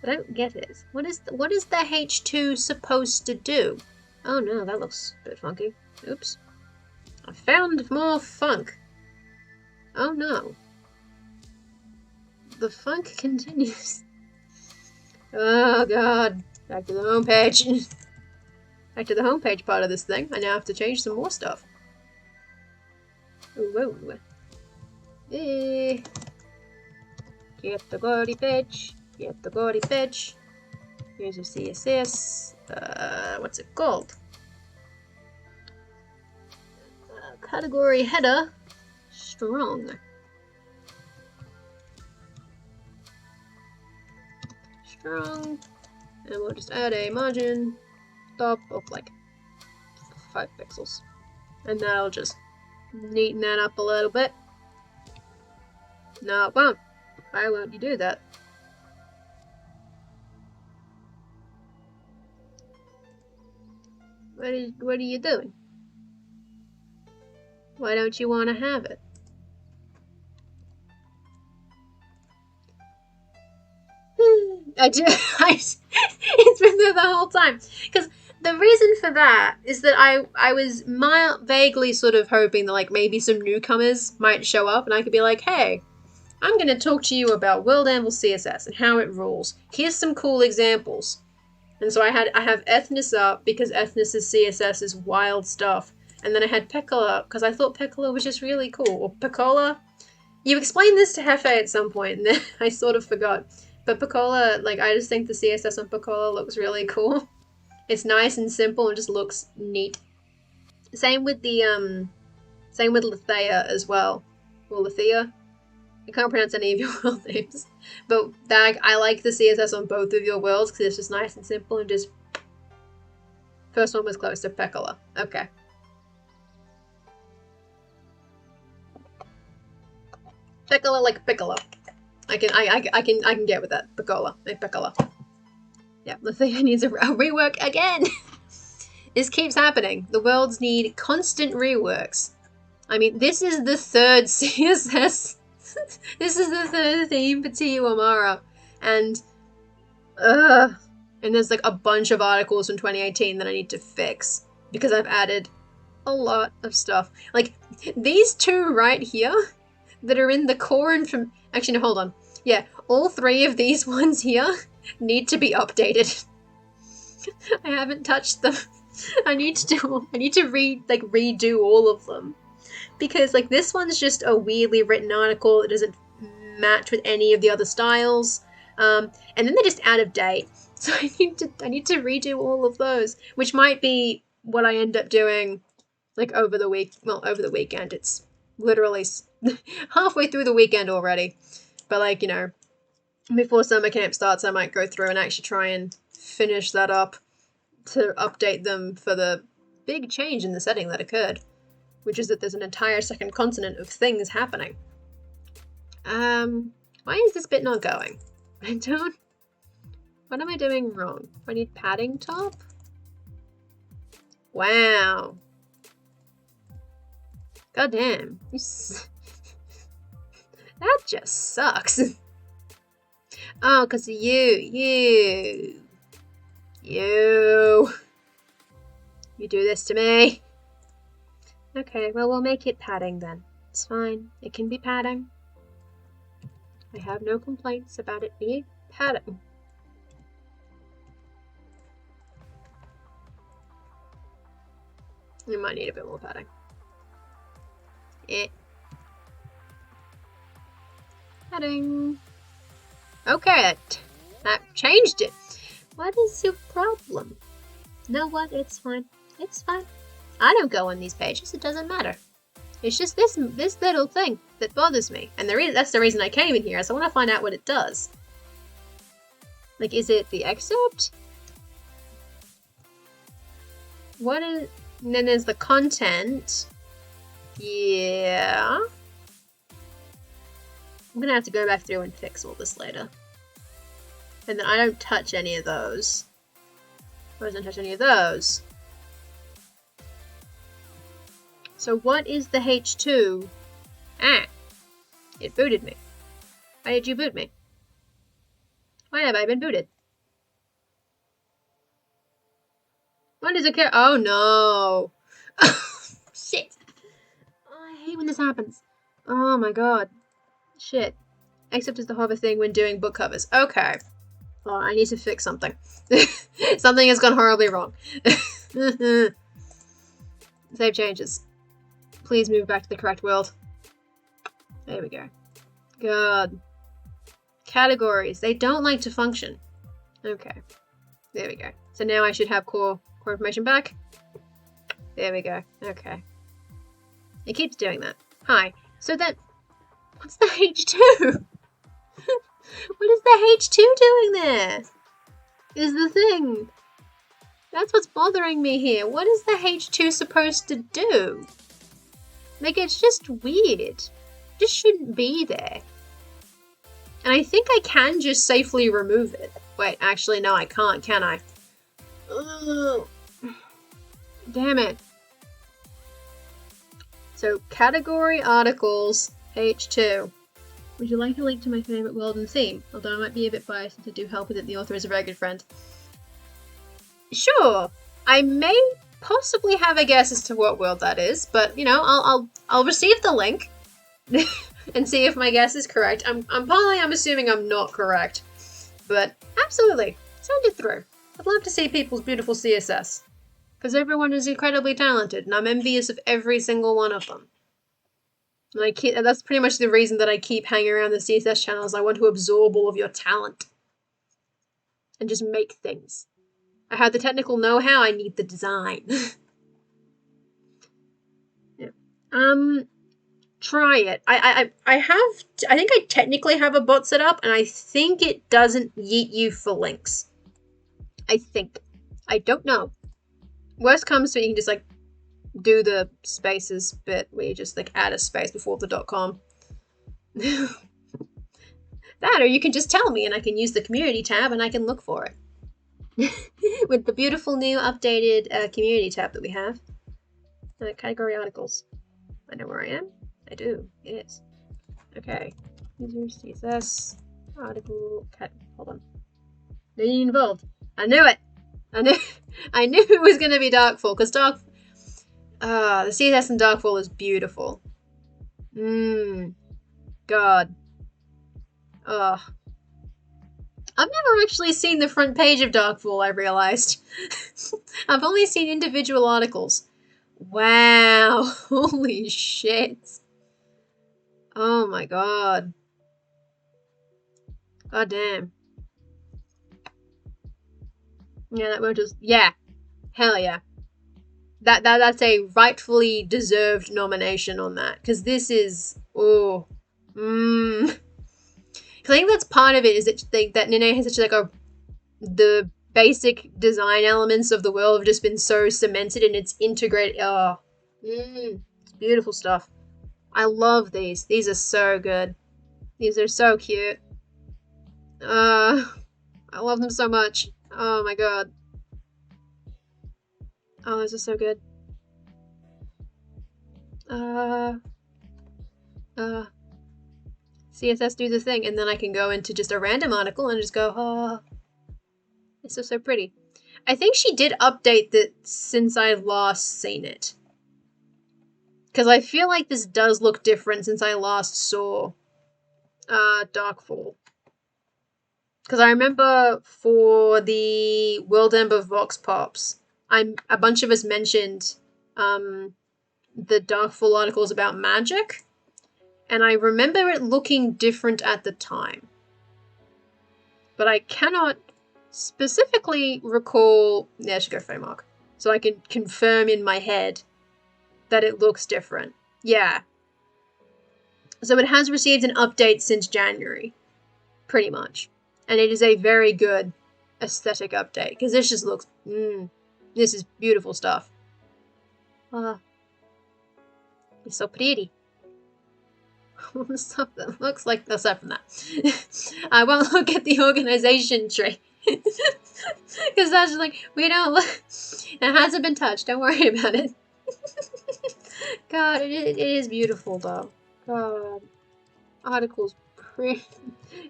I don't get it. What is the H2 supposed to do? Oh no, that looks a bit funky. Oops. I found more funk. Oh no. The funk continues. Oh god. Back to the homepage. Back to the homepage part of this thing. I now have to change some more stuff. Whoa. Get the body page. Get the body page. Here's your CSS. What's it called? Category header. Strong. Strong. And we'll just add a margin top of like 5 pixels. And that'll just neaten that up a little bit. No, it won't. Why won't you do that? What are you doing? Why don't you want to have it? I do. It's been there the whole time. Because the reason for that is that I was vaguely sort of hoping that like maybe some newcomers might show up and I could be like, hey, I'm going to talk to you about World Anvil CSS and how it rules. Here's some cool examples. And so I have Ethnis up because Ethnis's CSS is wild stuff. And then I had Pecola up because I thought Pecola was just really cool. Or Pecola. You explained this to Hefe at some point and then I sort of forgot. But Pecola, like, I just think the CSS on Pecola looks really cool. It's nice and simple and just looks neat. Same with the, same with Lethea as well. Or Lethea. I can't pronounce any of your world names. But I like the CSS on both of your worlds because it's just nice and simple and just... First one was close to Pecola. Okay. Pecola like Piccolo. I can get with that. Pecola. Like Pecola. Yeah, Lethea needs a rework again! This keeps happening. The worlds need constant reworks. I mean, this is the third CSS. This is the third theme for TU Amara. And there's like a bunch of articles from 2018 that I need to fix. Because I've added a lot of stuff. Like, these two right here that are in the core from... Actually, no, hold on. Yeah, all 3 of these ones here need to be updated. I haven't touched them. I need to redo all of them. Because like this one's just a weirdly written article that doesn't match with any of the other styles. And then they're just out of date. So I need to redo all of those, which might be what I end up doing like over the weekend. It's literally halfway through the weekend already. But like, you know, before summer camp starts, I might go through and actually try and finish that up to update them for the big change in the setting that occurred, which is that there's an entire second continent of things happening. Why is this bit not going? What am I doing wrong? Do I need padding top? Wow. God damn. That just sucks. Oh, because of you. You do this to me. Okay, well, we'll make it padding then. It's fine. It can be padding. I have no complaints about it being padding. We might need a bit more padding. Padding. Okay, that changed it. What is your problem? You know what? It's fine. It's fine. I don't go on these pages. It doesn't matter. It's just this little thing that bothers me. And that's the reason I came in here. So I want to find out what it does. Like, is it the excerpt? What is... And then there's the content. Yeah. I'm going to have to go back through and fix all this later. And then I don't touch any of those. I don't touch any of those. So what is the H2? Ah! It booted me. Why did you boot me? Why have I been booted? What is it? Oh no! Shit! Oh, I hate when this happens. Oh my god. Shit. Except as the hover thing when doing book covers. Okay. Oh, I need to fix something. Something has gone horribly wrong. Save changes. Please move back to the correct world. There we go. God. Categories. They don't like to function. Okay. There we go. So now I should have core information back. There we go. Okay. It keeps doing that. Hi. So then, what's the H2? What is the H2 doing there? Is the thing. That's what's bothering me here. What is the H2 supposed to do? Like, it's just weird. It just shouldn't be there. And I think I can just safely remove it. Wait, actually, no, I can't, can I? Ugh. Damn it. So, category articles, H2. Would you like a link to my favourite world and theme? Although I might be a bit biased since I do help with it, the author is a very good friend. Sure, I may possibly have a guess as to what world that is, but you know, I'll receive the link and see if my guess is correct. I'm assuming I'm not correct, but absolutely, send it through. I'd love to see people's beautiful CSS, because everyone is incredibly talented, and I'm envious of every single one of them. And that's pretty much the reason that I keep hanging around the CSS channels. I want to absorb all of your talent and just make things. I have the technical know-how, I need the design. Yeah. Try it. I think I technically have a bot set up, and I think it doesn't yeet you for links. I think. I don't know. Worst comes to it, you can just like do the spaces bit where you just like add a space before the .com. That, or you can just tell me and I can use the community tab and I can look for it. With the beautiful new updated community tab that we have. Category articles. I know where I am. I do. Yes. Okay. User CSS article. Hold on. Getting involved. I knew it. I knew it was gonna be Darkfall because the CSS in Darkfall is beautiful. God. Ugh. I've never actually seen the front page of Darkfall, I realized. I've only seen individual articles. Wow. Holy shit. Oh my god. God damn. Yeah, that word just... Yeah. Hell yeah. That's a rightfully deserved nomination on that. Because this is... Oh. I think that's part of it, is that Nene has such like the basic design elements of the world have just been so cemented and it's integrated. Oh, it's beautiful stuff. I love these. These are so good. These are so cute. I love them so much. Oh my god. Oh, those are so good. CSS do the thing, and then I can go into just a random article and just go, oh, it's so pretty. I think she did update that since I've last seen it. Because I feel like this does look different since I last saw Darkfall. Because I remember for the World Ember Vox Pops, a bunch of us mentioned the Darkfall articles about magic. And I remember it looking different at the time. But I cannot specifically recall... Yeah, I should go framework. So I can confirm in my head that it looks different. Yeah. So it has received an update since January. Pretty much. And it is a very good aesthetic update. Because this just looks... this is beautiful stuff. It's so pretty. Stuff that looks like... Aside from that. I won't look at the organization tree. Because that's just like... We don't look... It hasn't been touched. Don't worry about it. God, it is beautiful though. God. Article's pretty.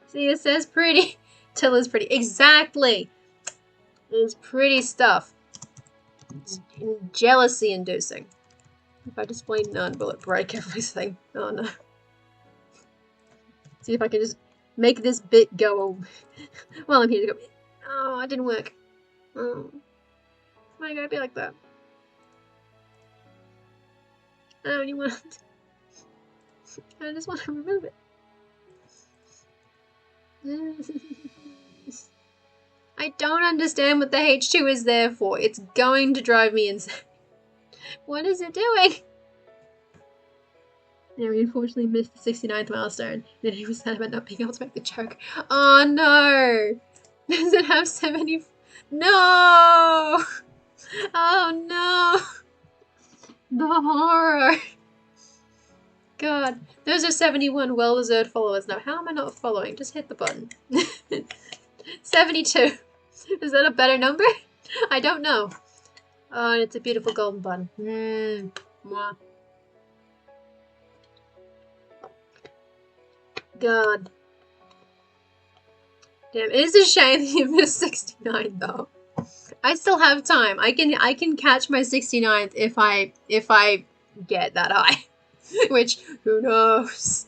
See, it says pretty. Tilla's pretty. Exactly. It's pretty stuff. It's jealousy inducing. If I display none, will it break everything? Oh no. See if I can just make this bit go. Well, I'm here to go. Oh, it didn't work. Oh. Why you gotta be like that? I don't even want to. I just want to remove it. I don't understand what the H2 is there for. It's going to drive me insane. What is it doing? Yeah, we unfortunately missed the 69th milestone. Then he was sad about not being able to make the joke. Oh no! Does it have 70? No! Oh no! The horror! God, those are 71 well-deserved followers. Now, how am I not following? Just hit the button. 72. Is that a better number? I don't know. Oh, and it's a beautiful golden bun. Mwah. God. Damn, it is a shame that you missed 69 though. I still have time. I can catch my 69th if I get that high. Which, who knows?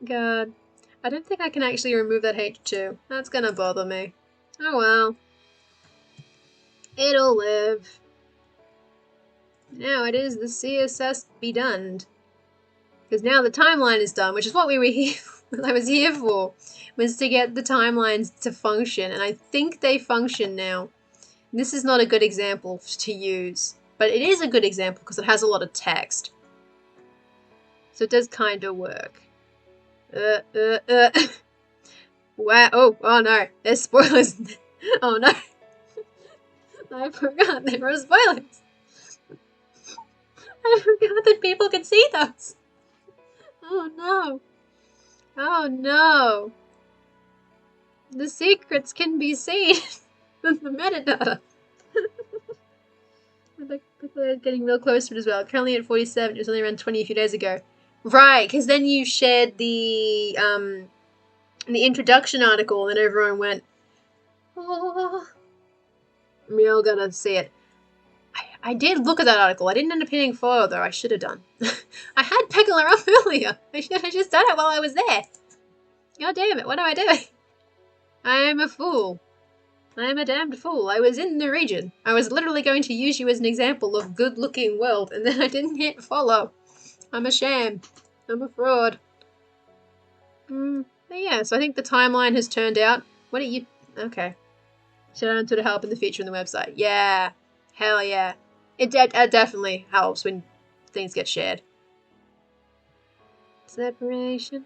God. I don't think I can actually remove that H2. That's gonna bother me. Oh well. It'll live. Now it is the CSS be done. Because now the timeline is done, which is what we were here I was here for, was to get the timelines to function, and I think they function now. This is not a good example to use, but it is a good example because it has a lot of text. So it does kind of work. Wow, oh no, there's spoilers. Oh no. I forgot there were spoilers. I forgot that people could see those. Oh no. Oh no. The secrets can be seen in the metadata. People are getting real close to it as well. Currently at 47, it was only around 20 a few days ago. Right, because then you shared the introduction article and everyone went, oh. We all gotta see it. I did look at that article. I didn't end up hitting follow though. I should have done. I had Peggle up earlier. I should have just done it while I was there. God damn it, what am I doing? I am a fool. I am a damned fool. I was in the region. I was literally going to use you as an example of good-looking world, and then I didn't hit follow. I'm a sham. I'm a fraud. But yeah, so I think the timeline has turned out. What are you... Okay. Should I to help in the future in the website? Yeah. Hell yeah. It definitely helps when things get shared. Separation.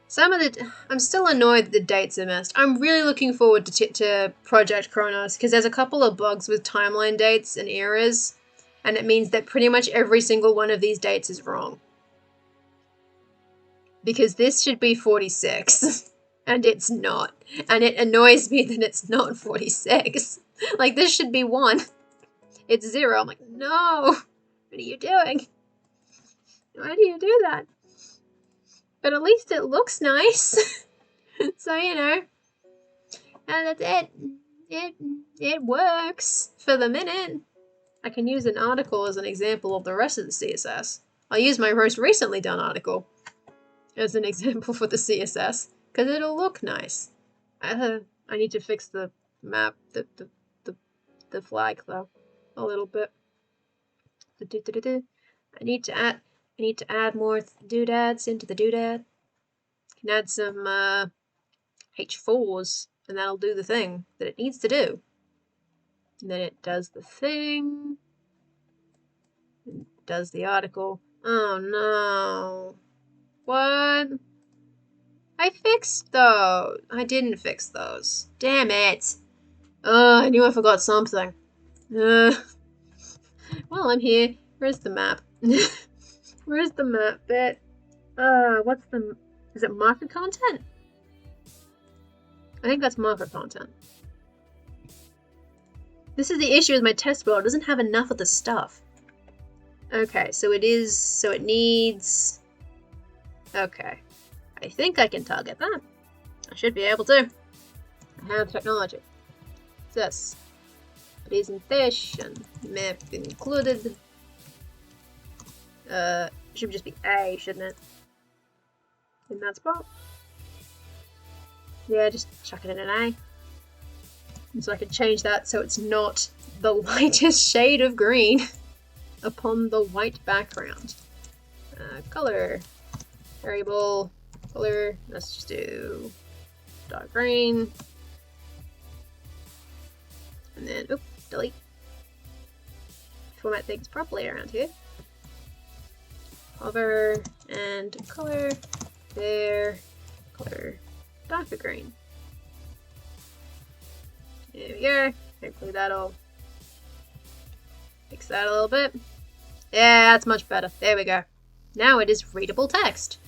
Some of the... I'm still annoyed that the dates are messed. I'm really looking forward to Project Kronos, because there's a couple of bugs with timeline dates and errors, and it means that pretty much every single one of these dates is wrong. Because this should be 46, and it's not. And it annoys me that it's not 46. Like, this should be 1. It's 0. I'm like, no! What are you doing? Why do you do that? But at least it looks nice. So, you know. And that's it. It works for the minute. I can use an article as an example of the rest of the CSS. I'll use my most recently done article as an example for the CSS, because it'll look nice. I need to fix the map, the flag though, a little bit. I need to add more doodads into the doodad. Can add some H4s, and that'll do the thing that it needs to do. And then it does the thing. It does the article. Oh no. What? I fixed those. I didn't fix those. Damn it. I knew I forgot something. Well, I'm here. Where's the map? Where's the map bit? What's the... Is it marker content? I think that's marker content. This is the issue with my test world. It doesn't have enough of the stuff. Okay, so it is... So it needs... Okay. I think I can target that. I should be able to. I have technology. This. Presentation. Map included. Should just be A, shouldn't it? In that spot. Yeah, just chuck it in an A. And so I can change that so it's not the lightest shade of green upon the white background. Color, variable, color, let's just do dark green. And then, oop, delete. Format things properly around here. Hover and color, there, color, darker green. There we go. Hopefully that'll fix that a little bit. Yeah, that's much better. There we go. Now it is readable text.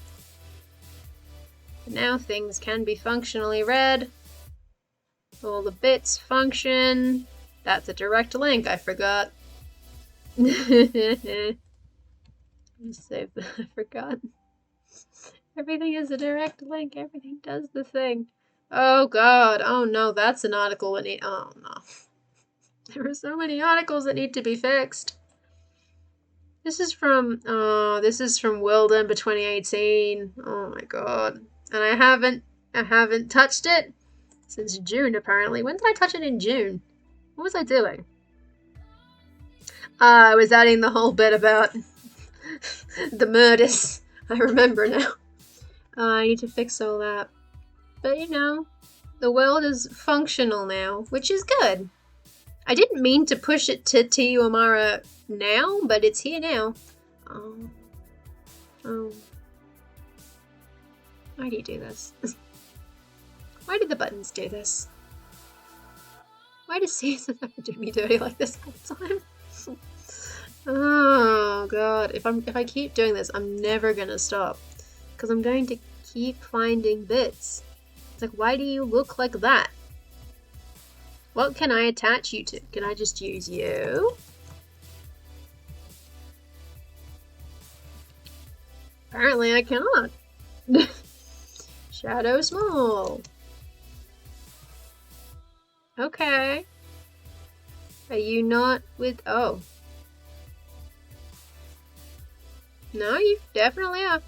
Now things can be functionally read. All the bits function. That's a direct link, I forgot. Save that, I forgot. Everything is a direct link, everything does the thing. Oh god, oh no, that's an article that oh no. There are so many articles that need to be fixed. This is from Wildember 2018. Oh my god. And I haven't touched it since June apparently. When did I touch it in June? What was I doing? I was adding the whole bit about the murders. I remember now. I need to fix all that. But you know, the world is functional now, which is good. I didn't mean to push it to TU Amara now, but it's here now. Oh. Why do you do this? Why do the buttons do this? Why does CSS have to do me dirty like this all the time? Oh god, if I keep doing this, I'm never gonna stop. Because I'm going to keep finding bits. It's like, why do you look like that? What can I attach you to? Can I just use you? Apparently I cannot. Shadow small. Okay. Are you not with... Oh. No, you definitely are.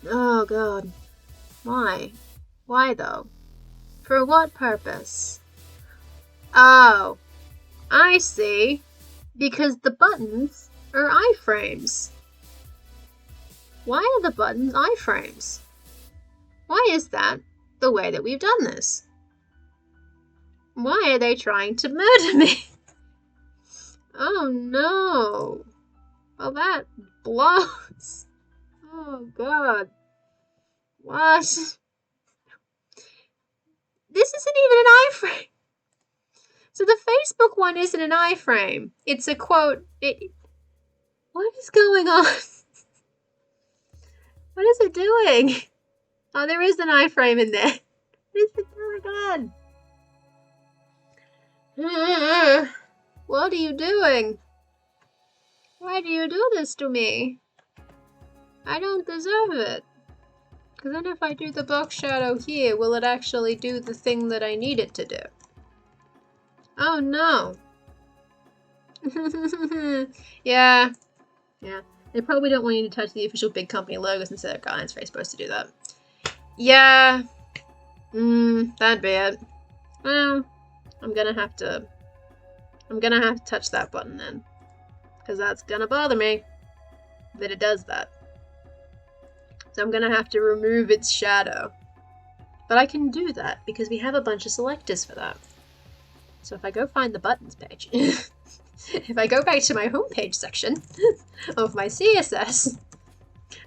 Oh god. Why? Why though? For what purpose? Oh. I see. Because the buttons are iframes. Why are the buttons iframes? Why is that the way that we've done this? Why are they trying to murder me? Oh no. Oh, that blows. Oh god. What? This isn't even an iframe. So the Facebook one isn't an iframe. It's a quote. What is going on? What is it doing? Oh, there is an iframe in there. What is it doing on? What are you doing? Why do you do this to me? I don't deserve it. Because then if I do the box shadow here, will it actually do the thing that I need it to do? Oh no. Yeah. They probably don't want you to touch the official big company logos instead of guidelines. Very supposed to do that. Yeah. That'd be it. Well, I'm gonna have to touch that button then. Because that's gonna bother me that it does that. So I'm gonna have to remove its shadow. But I can do that because we have a bunch of selectors for that. So if I go find the buttons page, if I go back to my homepage section of my CSS,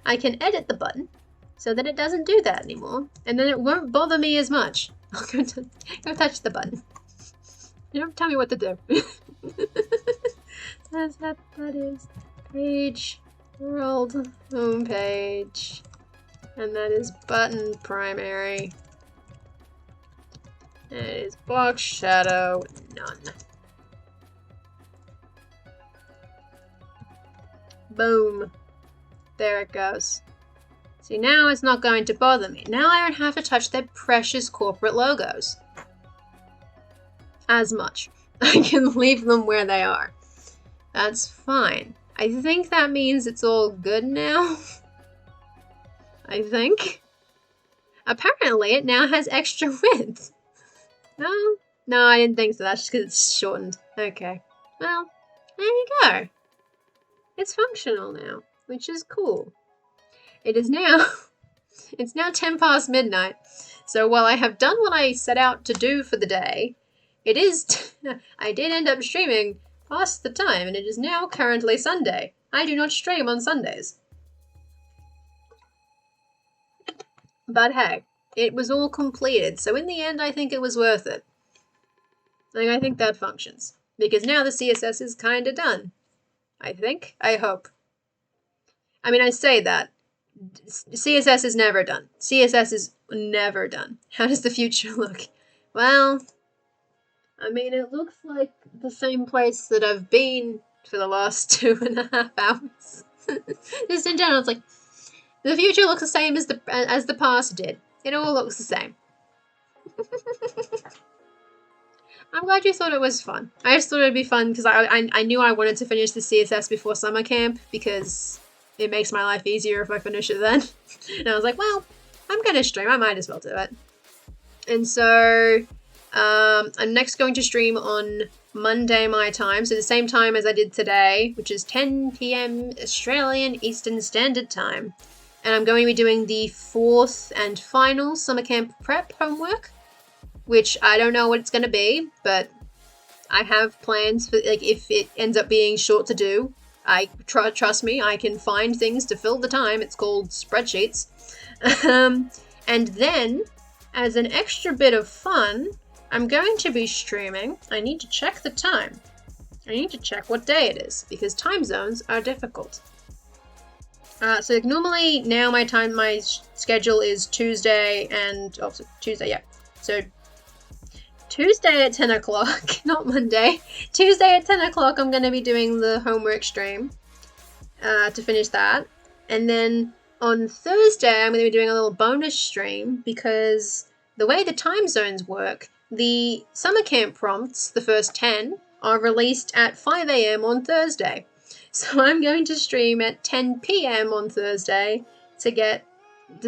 I can edit the button so that it doesn't do that anymore, and then it won't bother me as much. I'll go touch the button. You don't tell me what to do. That is page world homepage, and that is button primary. And it is box shadow none. Boom. There it goes. See, now it's not going to bother me. Now I don't have to touch their precious corporate logos as much. I can leave them where they are. That's fine. I think that means it's all good now. I think. Apparently it now has extra width. No? No, I didn't think so. That's just because it's shortened. Okay. Well, there you go. It's functional now, which is cool. It is now... It's now 10 past midnight. So while I have done what I set out to do for the day, it is... I did end up streaming past the time, and it is now currently Sunday. I do not stream on Sundays. But hey, it was all completed, so in the end I think it was worth it. Like, I think that functions. Because now the CSS is kinda done. I think. I hope. I mean, I say that. CSS is never done. CSS is never done. How does the future look? Well, I mean, it looks like the same place that I've been for the last 2.5 hours. Just in general, it's like, the future looks the same as the past did. It all looks the same. I'm glad you thought it was fun. I just thought it'd be fun because I knew I wanted to finish the CSS before summer camp because it makes my life easier if I finish it then. And I was like, well, I'm gonna stream. I might as well do it. And so I'm next going to stream on Monday my time, so the same time as I did today, which is 10 p.m. Australian Eastern Standard Time. And I'm going to be doing the 4th and final summer camp prep homework, which I don't know what it's going to be, but I have plans for, like, if it ends up being short to do, trust me, I can find things to fill the time. It's called spreadsheets. And then, as an extra bit of fun, I'm going to be streaming. I need to check the time. I need to check what day it is, because time zones are difficult. So normally now my schedule is Tuesday and, Tuesday, yeah. So Tuesday at 10 o'clock, not Monday. Tuesday at 10 o'clock I'm going to be doing the homework stream to finish that. And then on Thursday I'm going to be doing a little bonus stream because the way the time zones work, the summer camp prompts, the first 10, are released at 5 a.m. on Thursday. So I'm going to stream at 10 p.m. on Thursday to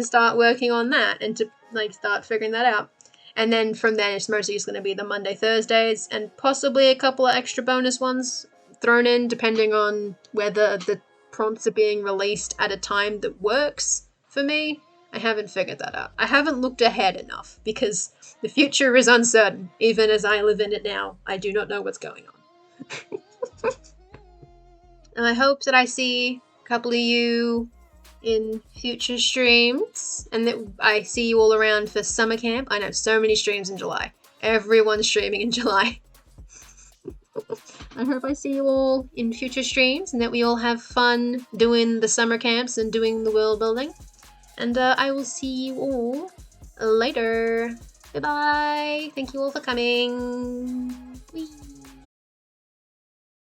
start working on that and to start figuring that out. And then from then it's mostly just going to be the Monday, Thursdays, and possibly a couple of extra bonus ones thrown in depending on whether the prompts are being released at a time that works for me. I haven't figured that out. I haven't looked ahead enough because the future is uncertain. Even as I live in it now, I do not know what's going on. And I hope that I see a couple of you in future streams and that I see you all around for summer camp. I know so many streams in July. Everyone's streaming in July. I hope I see you all in future streams and that we all have fun doing the summer camps and doing the world building. And I will see you all later. Bye-bye. Thank you all for coming. Whee!